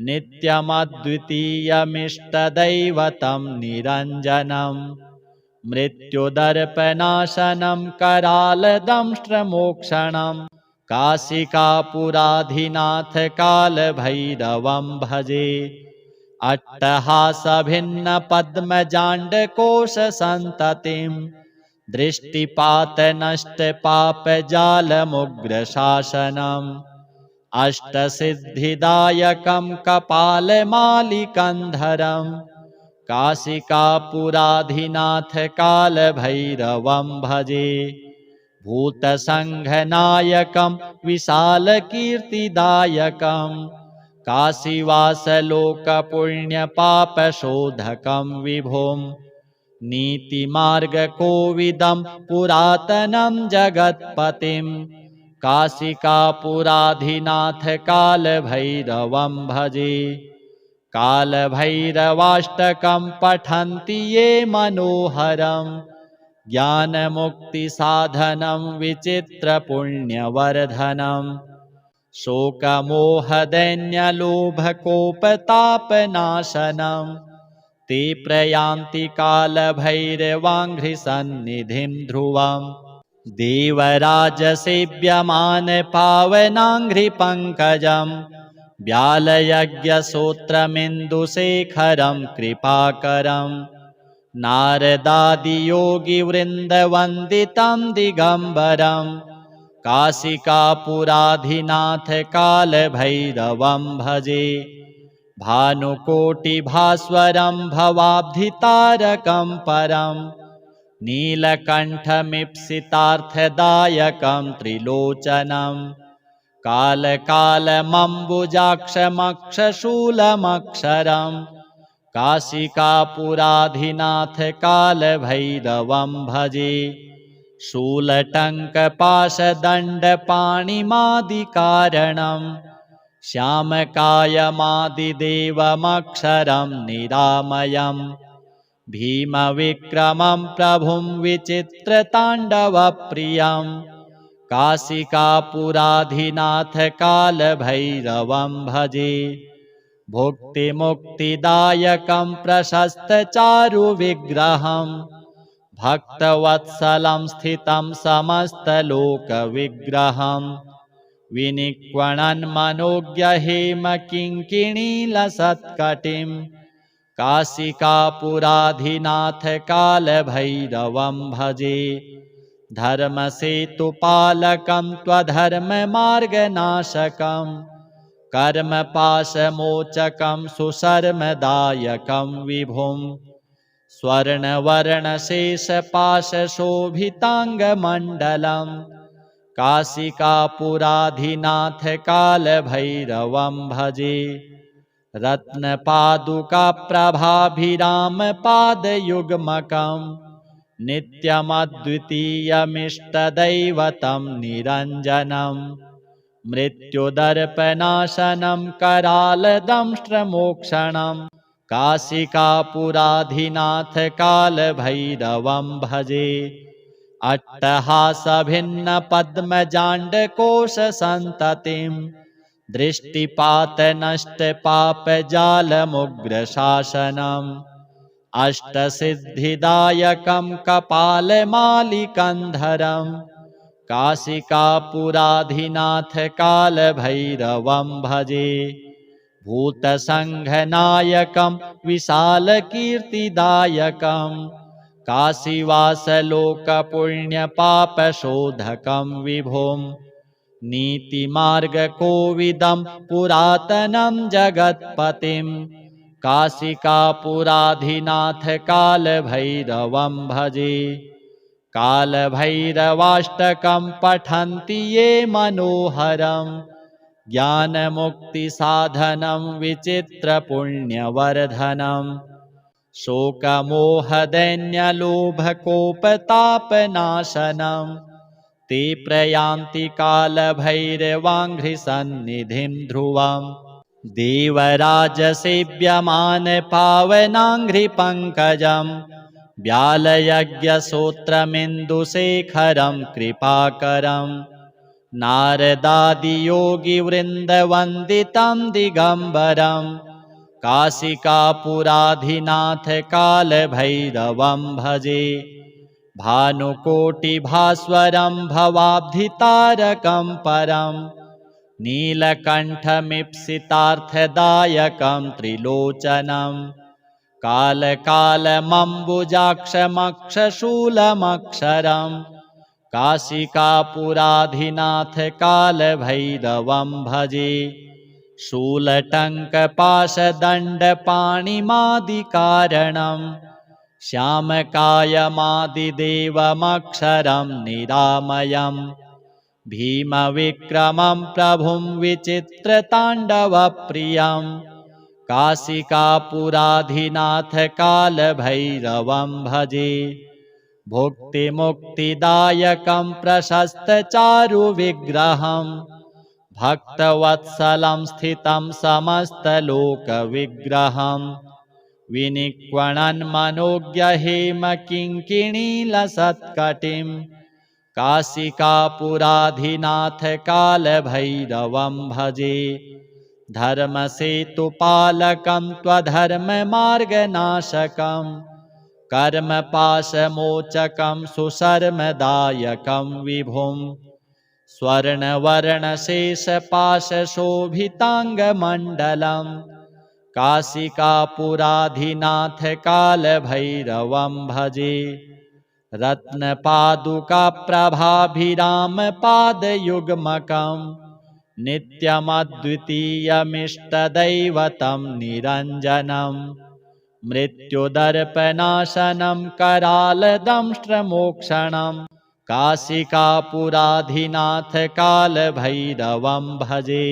नित्यमद्वितीयमिष्टदैवतं निरञ्जनं मृत्युदर्पनाशनं करालदंष्ट्रमोक्षणं काशिकापुराधिनाथकालभैरवं भजे अट्टहासभिन्नपद्मजाण्डकोशसन्ततिं दृष्टिपातनष्टपापजालमुग्रशासनम् अष्टसिद्धिदायकं कपालमालिकन्धरं काशिकापुराधिनाथकालभैरवं भजे भूतसङ्घनायकं विशालकीर्तिदायकं काशीवासलोकपुण्यपापशोधकं विभुं नीतिमार्गकोविदं पुरातनं जगत्पतिं काशिकापुराधिनाथकालभैरवं भजे कालभैरवाष्टकं पठन्ति ये मनोहरं ज्ञानमुक्तिसाधनं विचित्रपुण्यवर्धनं शोकमोहदैन्यलोभकोपतापनाशनं ते प्रयान्ति कालभैरवाङ्घ्रिसन्निधिं ध्रुवम् देवराजसेव्यमानपावनाङ्घ्रिपङ्कजं व्यालयज्ञसूत्रमिन्दुशेखरं कृपाकरं नारदादियोगिवृन्दवन्दितं दिगम्बरं काशिकापुराधिनाथकालभैरवं भजे भानुकोटिभास्वरं भवाब्धितारकं परं नीलकण्ठमीप्सितार्थदायकं त्रिलोचनं कालकालमम्बुजाक्षमक्षशूलमक्षरं काशिकापुराधिनाथकालभैरवं भजे शूलटङ्कपाशदण्डपाणिमादिकारणं श्यामकायमादिदेवमक्षरं निरामयम् भीमविक्रमं प्रभुं विचित्रताण्डवप्रियं काशिकापुराधिनाथकालभैरवं भजे भुक्तिमुक्तिदायकं प्रशस्तचारुविग्रहं भक्तवत्सलं स्थितं समस्तलोकविग्रहं विनिक्वणन्मनोज्ञहेमकिङ्किणीलसत्कटिं काशिकापुराधिनाथकालभैरवं भजे धर्मसेतुपालकं त्वधर्ममार्गनाशकं कर्मपाशमोचकं सुशर्मदायकं विभुं स्वर्णवर्णशेषपाशशोभिताङ्गमण्डलं काशिकापुराधिनाथकालभैरवं भजे रत्नपादुकाप्रभाभिरामपादयुग्मकं नित्यमद्वितीयमिष्टदैवतं निरञ्जनं मृत्युदर्पनाशनं करालदंष्ट्रमोक्षणं काशिकापुराधिनाथकालभैरवं भजे अट्टहासभिन्नपद्मजाण्डकोशसन्ततिं दृष्टिपातनष्टपापजालमुग्रशासनम् अष्टसिद्धिदायकं कपालमालिकन्धरम् काशिकापुराधिनाथ कालभैरवं भजे। भूतसङ्घनायकं विशालकीर्तिदायकं काशीवासलोकपुण्यपापशोधकं विभुं नीतिमार्गकोविदं पुरातनं जगत्पतिं काशिकापुराधिनाथ कालभैरवं भजे। कालभैरवाष्टकं पठन्ति ये मनोहरं ज्ञानमुक्तिसाधनं विचित्रपुण्यवर्धनं शोकमोहदैन्यलोभकोपतापनाशनं ते प्रयान्ति कालभैरवाङ्घ्रिसन्निधिं ध्रुवम् देवराजसेव्यमानपावनाङ्घ्रिपङ्कजं व्यालयज्ञसूत्रमिन्दुशेखरं कृपाकरं नारदादियोगिवृन्दवन्दितं दिगम्बरं काशिकापुराधिनाथ कालभैरवं भजे। भानुकोटिभास्वरं भवाब्धितारकं परं नीलकण्ठमीप्सितार्थदायकं त्रिलोचनं कालकालमम्बुजाक्षमक्षशूलमक्षरं काशिकापुराधिनाथ कालभैरवं भजे। शूलटङ्कपाशदण्डपाणिमादिकारणं श्यामकायमादिदेवमक्षरं निरामयम् भीमविक्रमं प्रभुं विचित्रताण्डवप्रियं काशिकापुराधिनाथ कालभैरवं भजे। भुक्तिमुक्तिदायकं प्रशस्तचारुविग्रहं भक्तवत्सलं स्थितं समस्तलोकविग्रहं विनिक्वणन्मनोज्ञहेमकिङ्किणीलसत्कटिं काशिकापुराधिनाथ कालभैरवं भजे। धर्मसेतुपालकं त्वधर्ममार्गनाशकं कर्मपाशमोचकं सुशर्मदायकं विभुं स्वर्णवर्णशेषपाशशोभिताङ्गमण्डलं काशिकापुराधिनाथ कालभैरवं भजे। रत्नपादुकाप्रभाभिरामपादयुग्मकं नित्यमद्वितीयमिष्टदैवतं निरञ्जनं मृत्युदर्पनाशनं करालदंष्ट्रमोक्षणं काशिकापुराधिनाथ कालभैरवं भजे।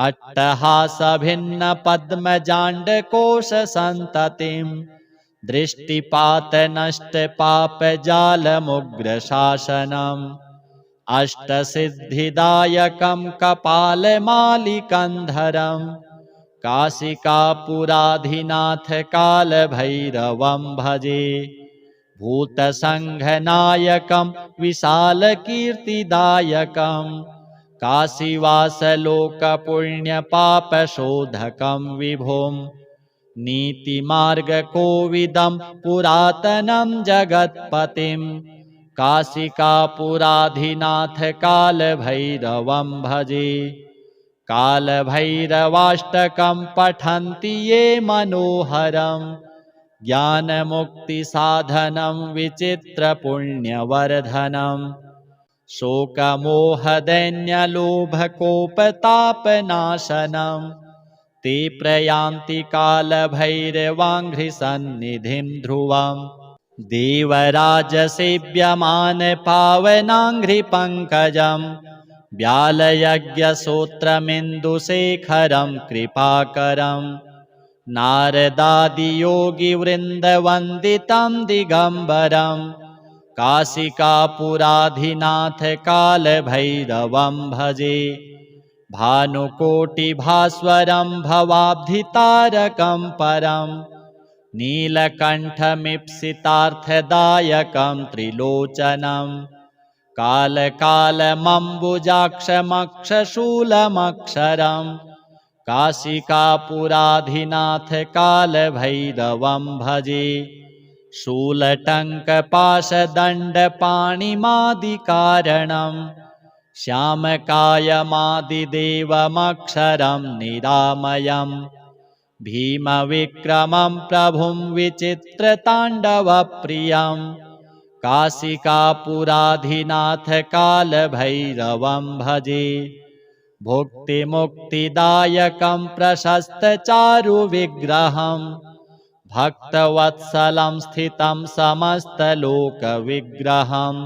अट्टहासभिन्नपद्मजाण्डकोशसन्ततिं दृष्टिपातनष्टपापजालमुग्रशासनम् अष्टसिद्धिदायकं कपालमालिकन्धरं काशिकापुराधिनाथ कालभैरवं भजे। भूतसङ्घनायकं विशालकीर्तिदायकं काशीवासलोकपुण्यपापशोधकं विभुं नीतिमार्गकोविदं पुरातनं जगत्पतिं काशिकापुराधिनाथ कालभैरवं भजे। कालभैरवाष्टकं पठन्ति ये मनोहरं ज्ञानमुक्तिसाधनं विचित्रपुण्यवर्धनं शोकमोहदैन्यलोभकोपतापनाशनं ते प्रयान्ति कालभैरवाङ्घ्रिसन्निधिं ध्रुवम् देवराजसेव्यमानपावनाङ्घ्रिपङ्कजं व्यालयज्ञसूत्रमिन्दुशेखरं कृपाकरं नारदादियोगिवृन्दवन्दितं दिगम्बरं काशिकापुराधिनाथ कालभैरवं भजे। भानुकोटिभास्वरं भवाब्धितारकं परं नीलकण्ठमीप्सितार्थदायकं त्रिलोचनं कालकालमम्बुजाक्षमक्षशूलमक्षरम् काशिकापुराधिनाथ कालभैरवं भजे शूलटङ्कपाशदण्डपाणिमादिकारणम् श्यामकायमादिदेवमक्षरं निरामयम् भीमविक्रमं प्रभुं विचित्रताण्डवप्रियं काशिकापुराधिनाथ कालभैरवं भजे भुक्तिमुक्तिदायकं प्रशस्तचारुविग्रहं भक्तवत्सलं स्थितं समस्तलोकविग्रहं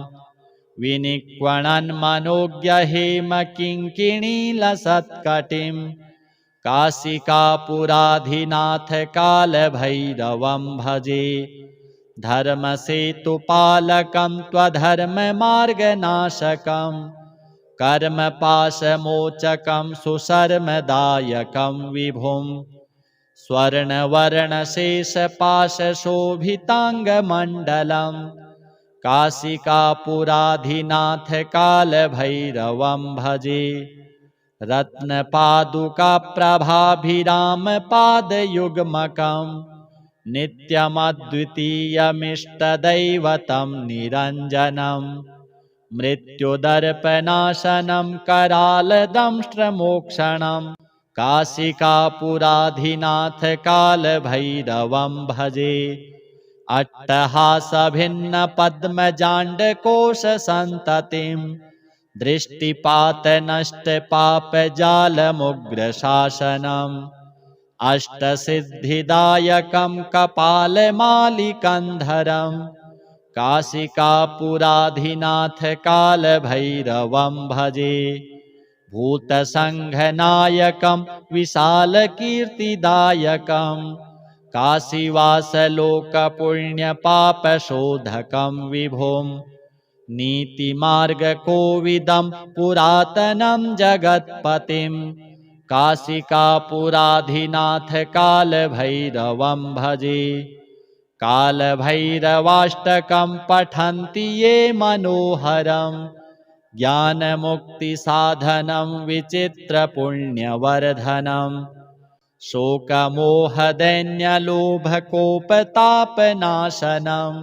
विनिक्वणन्मनोज्ञहेमकिङ्किणीलसत्कटिं काशिकापुराधिनाथ कालभैरवं भजे धर्मसेतुपालकं त्वधर्ममार्गनाशकं कर्मपाशमोचकं सुशर्मदायकं विभुं स्वर्णवर्णशेषपाशशोभिताङ्गमण्डलं काशिकापुराधिनाथ कालभैरवं भजे रत्नपादुकाप्रभाभिरामपादयुग्मकं नित्यमद्वितीयमिष्टदैवतं निरञ्जनं मृत्युदर्पनाशनं करालदंष्ट्रमोक्षणं काशिकापुराधिनाथ कालभैरवं भजे अट्टहासभिन्नपद्मजाण्डकोशसन्ततिं दृष्टिपातनष्टपापजालमुग्रशासनम् अष्टसिद्धिदायकं कपालमालिकन्धरं काशिकापुराधिनाथ कालभैरवं भजे भूतसङ्घनायकं विशालकीर्तिदायकं काशीवासलोकपुण्यपापशोधकं विभुं नीतिमार्गकोविदं पुरातनं जगत्पतिं काशिकापुराधिनाथ कालभैरवं भजे कालभैरवाष्टकं पठन्ति ये मनोहरं ज्ञानमुक्तिसाधनं विचित्रपुण्यवर्धनं शोकमोहदैन्यलोभकोपतापनाशनं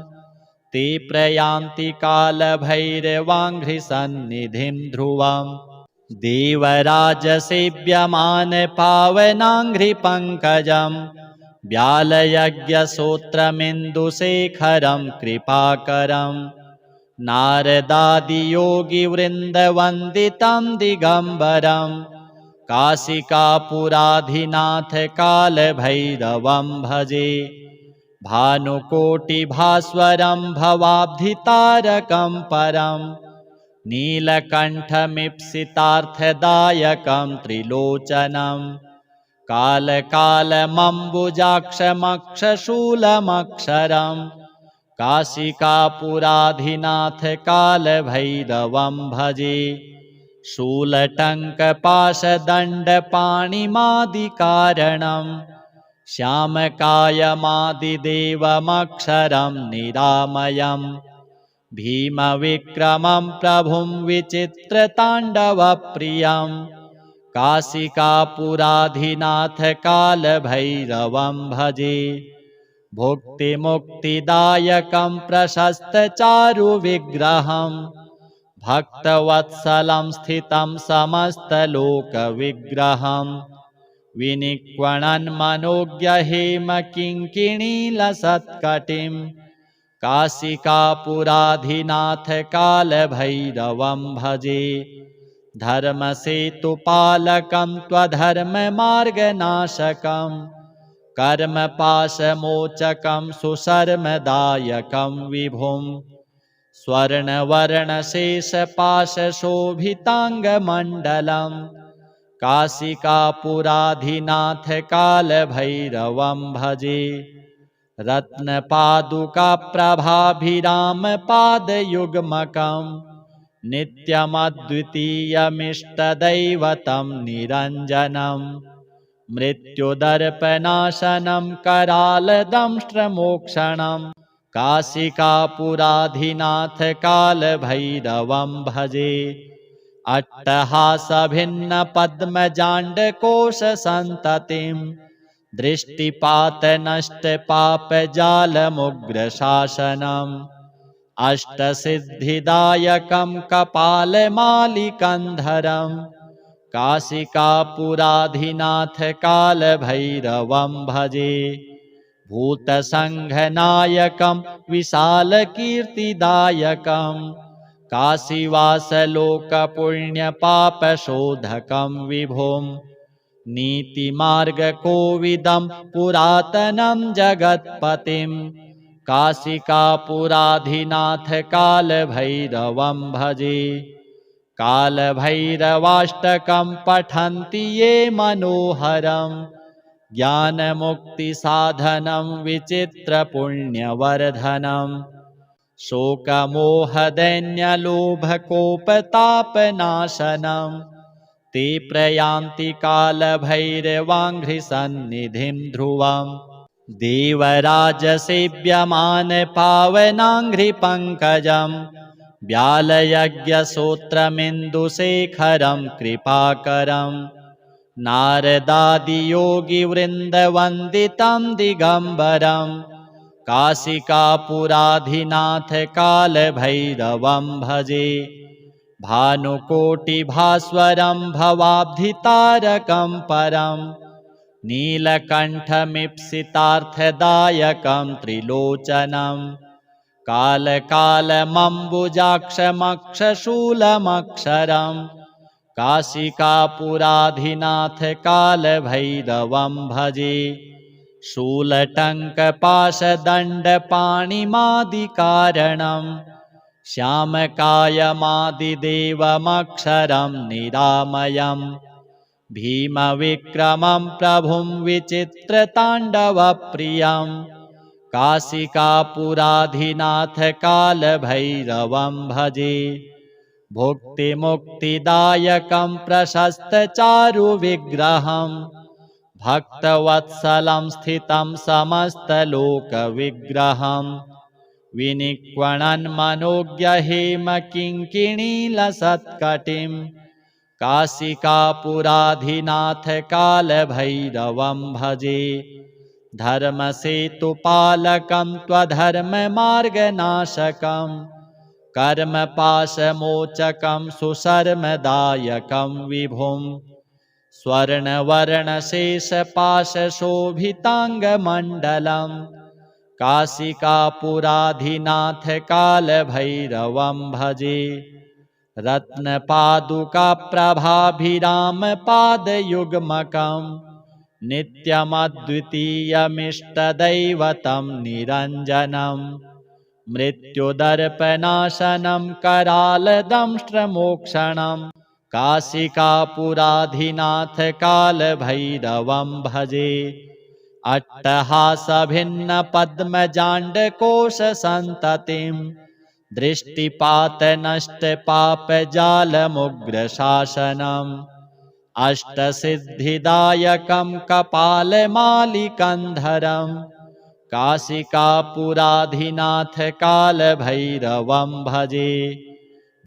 ते प्रयान्ति कालभैरवाङ्घ्रिसन्निधिं ध्रुवम् देवराजसेव्यमानपावनाङ्घ्रिपङ्कजं व्यालयज्ञसूत्रमिन्दुशेखरं कृपाकरं नारदादियोगिवृन्दवन्दितं दिगम्बरं काशिकापुराधिनाथ कालभैरवं भजे भानुकोटिभास्वरं भवाब्धितारकं परं नीलकण्ठमीप्सितार्थदायकं त्रिलोचनं कालकालमम्बुजाक्षमक्षशूलमक्षरं काशिकापुराधिनाथ कालभैरवं भजे शूलटङ्कपाशदण्डपाणिमादिकारणं श्यामकायमादिदेवमक्षरं निरामयम् भीमविक्रमं प्रभुं विचित्रताण्डवप्रियं काशिकापुराधिनाथ कालभैरवं भजे भुक्तिमुक्तिदायकं प्रशस्तचारुविग्रहं भक्तवत्सलं स्थितं समस्तलोकविग्रहं विनिक्वणन्मनोज्ञहेमकिङ्किणीलसत्कटिं काशिकापुराधिनाथ कालभैरवं भजे धर्मसेतुपालकं त्वधर्ममार्गनाशकं कर्मपाशमोचकं सुशर्मदायकं विभुं स्वर्णवर्णशेषपाशशोभिताङ्गमण्डलं काशिकापुराधिनाथ कालभैरवं भजे रत्नपादुकाप्रभाभिरामपादयुग्मकं नित्यमद्वितीयमिष्टदैवतं निरञ्जनं मृत्युदर्पनाशनं करालदंष्ट्रमोक्षणं काशिकापुराधिनाथ कालभैरवं भजे। अट्टहासभिन्नपद्मजाण्डकोशसन्ततिं दृष्टिपातनष्टपापजालमुग्रशासनम् अष्टसिद्धिदायकं कपालमालिकन्धरं काशिकापुराधिनाथ कालभैरवं भजे। भूतसङ्घनायकं विशालकीर्तिदायकं काशीवासलोकपुण्यपापशोधकं विभुं नीतिमार्गकोविदं पुरातनं जगत्पतिं काशिकापुराधिनाथ कालभैरवं भजे। कालभैरवाष्टकं पठन्ति ये मनोहरं ज्ञानमुक्तिसाधनं विचित्रपुण्यवर्धनम् शोकमोहदैन्यलोभकोपतापनाशनं ते प्रयान्ति कालभैरवाङ्घ्रिसन्निधिं ध्रुवम् देवराजसेव्यमानपावनाङ्घ्रिपङ्कजं व्यालयज्ञसूत्रमिन्दुशेखरं कृपाकरं नारदादियोगिवृन्दवन्दितं दिगम्बरं काशिकापुराधिनाथ कालभैरवं भजे। भानुकोटिभास्वरं भवाब्धितारकं परं नीलकण्ठमीप्सितार्थदायकं त्रिलोचनं कालकालमम्बुजाक्षमक्षशूलमक्षरं काशिकापुराधिनाथ कालभैरवं भजे। शूलटङ्कपाशदण्डपाणिमादिकारणं श्यामकायमादिदेवमक्षरं निरामयं भीमविक्रमं प्रभुं विचित्रताण्डवप्रियं काशिकापुराधिनाथ कालभैरवं भजे। भुक्तिमुक्तिदायकं प्रशस्तचारुविग्रहं भक्तवत्सलं स्थितं समस्तलोकविग्रहं विनिक्वणन्मनोज्ञहेमकिङ्किणीलसत्कटिं काशिकापुराधिनाथ कालभैरवं भजे। धर्मसेतुपालकं त्वधर्ममार्गनाशकं कर्मपाशमोचकं सुशर्मदायकं विभुं स्वर्णवर्णशेषपाशशोभिताङ्गमण्डलं काशिकापुराधिनाथ कालभैरवं भजे। रत्नपादुकाप्रभाभिरामपादयुग्मकं नित्यमद्वितीयमिष्टदैवतं निरञ्जनं मृत्युदर्पनाशनं करालदंष्ट्रमोक्षणं काशिकापुराधिनाथ कालभैरवं भजे। अट्टहासभिन्नपद्मजाण्डकोशसन्ततिं दृष्टिपातनष्टपापजालमुग्रशासनम् अष्टसिद्धिदायकं कपालमालिकन्धरं काशिकापुराधिनाथ कालभैरवं भजे।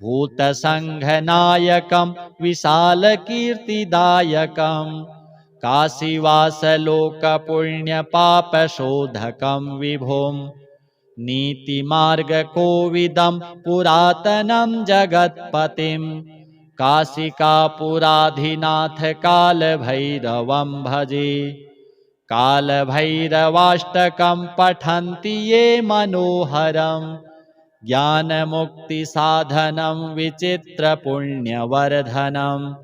भूतसङ्घनायकं विशालकीर्तिदायकं काशीवासलोकपुण्यपापशोधकं विभुं नीतिमार्गकोविदं पुरातनं जगत्पतिं काशिकापुराधिनाथ कालभैरवं भजे। कालभैरवाष्टकं पठन्ति ये मनोहरं ज्ञानमुक्तिसाधनं विचित्रपुण्यवर्धनम्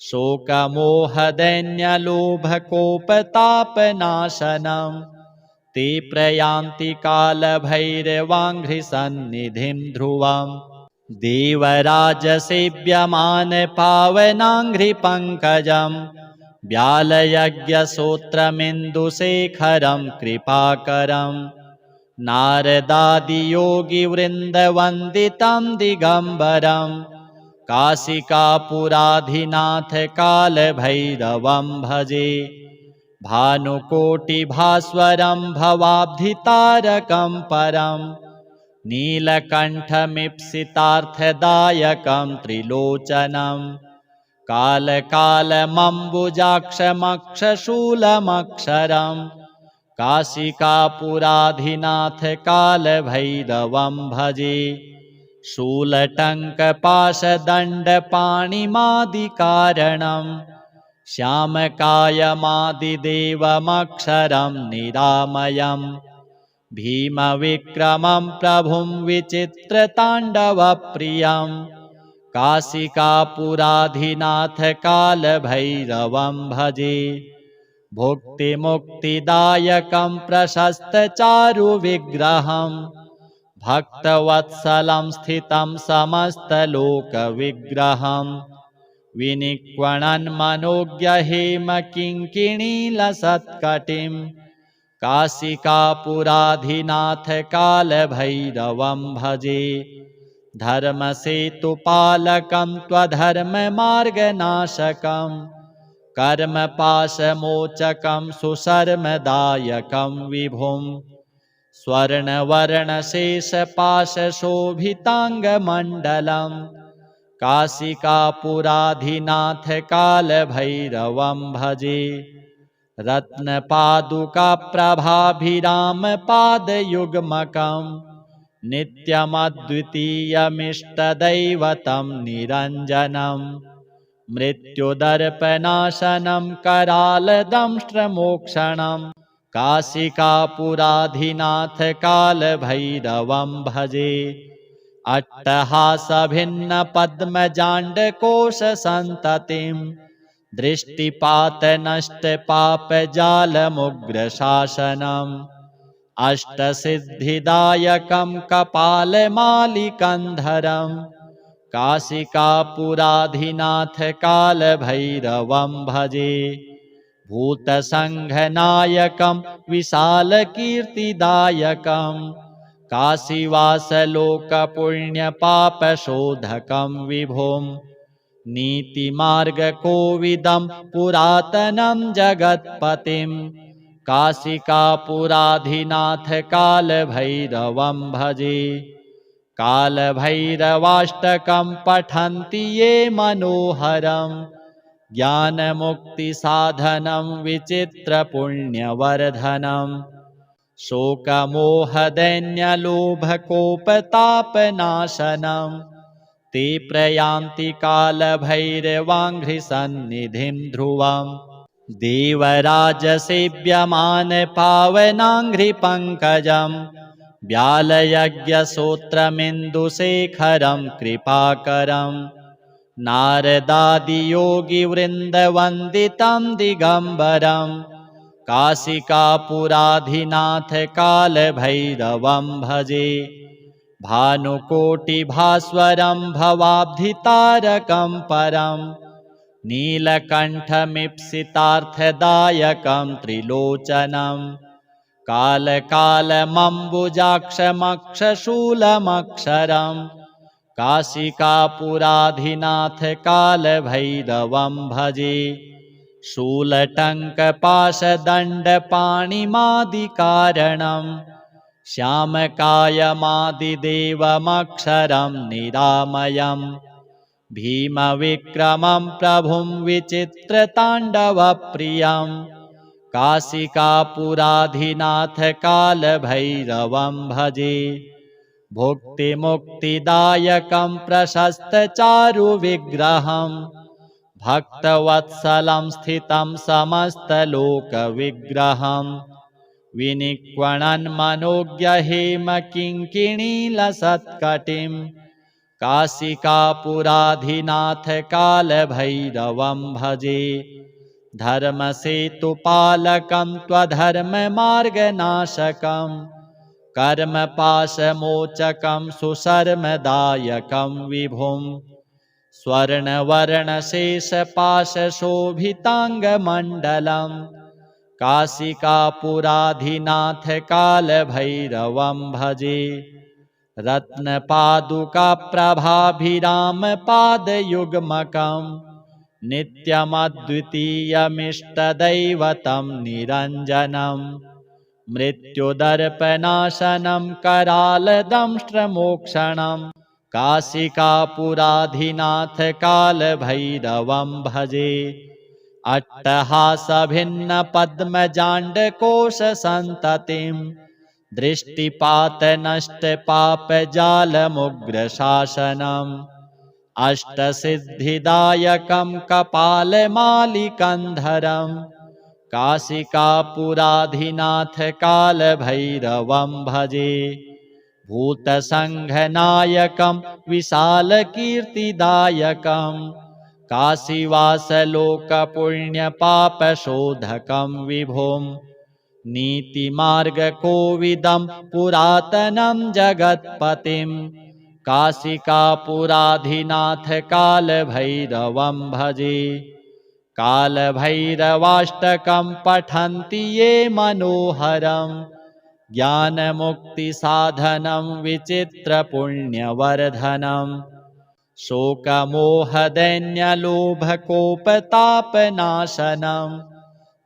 शोकमोहदैन्यलोभकोपतापनाशनं ते प्रयान्ति कालभैरवाङ्घ्रिसन्निधिं ध्रुवम् देवराजसेव्यमानपावनाङ्घ्रिपङ्कजं व्यालयज्ञसूत्रमिन्दुशेखरं कृपाकरं नारदादियोगिवृन्दवन्दितं दिगम्बरं काशिकापुराधिनाथ कालभैरवं भजे। भानुकोटिभास्वरं भवाब्धितारकं परं नीलकण्ठमीप्सितार्थदायकं त्रिलोचनं कालकालमम्बुजाक्षमक्षशूलमक्षरं काशिकापुराधिनाथ कालभैरवं भजे। शूलटङ्कपाशदण्डपाणिमादिकारणं श्यामकायमादिदेवमक्षरं निरामयम् भीमविक्रमं प्रभुं विचित्रताण्डवप्रियं काशिकापुराधिनाथ कालभैरवं भजे। भुक्तिमुक्तिदायकं प्रशस्तचारुविग्रहं भक्तवत्सलं स्थितं समस्तलोकविग्रहं विनिक्वणन्मनोज्ञहेमकिङ्किणीलसत्कटिं काशिकापुराधिनाथ कालभैरवं भजे। धर्मसेतुपालकं त्वधर्ममार्गनाशकं कर्मपाशमोचकं सुशर्मदायकं विभुं स्वर्णवर्णशेषपाशशोभिताङ्गमण्डलं काशिकापुराधिनाथ कालभैरवं भजे। रत्नपादुकाप्रभाभिरामपादयुग्मकं नित्यमद्वितीयमिष्टदैवतं निरञ्जनं मृत्युदर्पनाशनं करालदंष्ट्रमोक्षणं काशिकापुराधिनाथ कालभैरवं भजे। अट्टहासभिन्नपद्मजाण्डकोशसन्ततिं दृष्टिपातनष्टपापजालमुग्रशासनम् अष्टसिद्धिदायकं कपालमालिकन्धरं काशिकापुराधिनाथ कालभैरवं भजे। भूतसङ्घनायकं विशालकीर्तिदायकं काशीवासलोकपुण्यपापशोधकं विभुं नीतिमार्गकोविदं पुरातनं जगत्पतिं काशिकापुराधिनाथ कालभैरवं भजे। कालभैरवाष्टकं पठन्ति ये मनोहरं ज्ञानमुक्तिसाधनं विचित्रपुण्यवर्धनं शोकमोहदैन्यलोभकोपतापनाशनं ते प्रयान्ति कालभैरवाङ्घ्रिसन्निधिं ध्रुवम् देवराजसेव्यमानपावनाङ्घ्रिपङ्कजं व्यालयज्ञसूत्रमिन्दुशेखरं कृपाकरं नारदादियोगिवृन्दवन्दितं दिगम्बरं काशिकापुराधिनाथ कालभैरवं भजे। भानुकोटिभास्वरं भवाब्धितारकं परं नीलकण्ठमीप्सितार्थदायकं त्रिलोचनं कालकालमम्बुजाक्षमक्षशूलमक्षरं काशिकापुराधिनाथ कालभैरवं भजे। शूलटङ्कपाशदण्डपाणिमादिकारणं श्यामकायमादिदेवमक्षरं निरामयम् भीमविक्रमं प्रभुं विचित्रताण्डवप्रियं काशिकापुराधिनाथ कालभैरवं भजे। भुक्तिमुक्तिदायकं प्रशस्तचारुविग्रहं भक्तवत्सलं स्थितं समस्तलोकविग्रहं विनिक्वणन्मनोज्ञहेमकिङ्किणीलसत्कटिं काशिकापुराधिनाथ कालभैरवं भजे। धर्मसेतुपालकं त्वधर्ममार्गनाशकं कर्मपाशमोचकं सुशर्मदायकं विभुं स्वर्णवर्णशेषपाशशोभिताङ्गमण्डलं काशिकापुराधिनाथ कालभैरवं भजे। रत्नपादुकाप्रभाभिरामपादयुग्मकं नित्यमद्वितीयमिष्टदैवतं निरञ्जनम् मृत्युदर्पनाशनं करालदंष्ट्रमोक्षणम् काशिकापुराधिनाथ कालभैरवं भजे। अट्टहासभिन्नपद्मजाण्डकोशसन्ततिं दृष्टिपातनष्टपापजालमुग्रशासनम् अष्टसिद्धिदायकं कपालमालिकन्धरम् काशिकापुराधिनाथ कालभैरवं भजे। भूतसङ्घनायकं विशालकीर्तिदायकं काशीवासलोकपुण्यपापशोधकं विभुं नीतिमार्गकोविदं पुरातनं जगत्पतिं काशिकापुराधिनाथ कालभैरवं भजे। कालभैरवाष्टकं पठन्ति ये मनोहरं ज्ञानमुक्तिसाधनं विचित्रपुण्यवर्धनं शोकमोहदैन्यलोभकोपतापनाशनं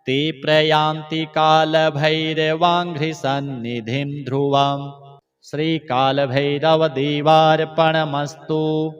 ते प्रयान्ति कालभैरवाङ्घ्रिसन्निधिं ध्रुवम्। श्रीकालभैरवदेवार्पणमस्तु।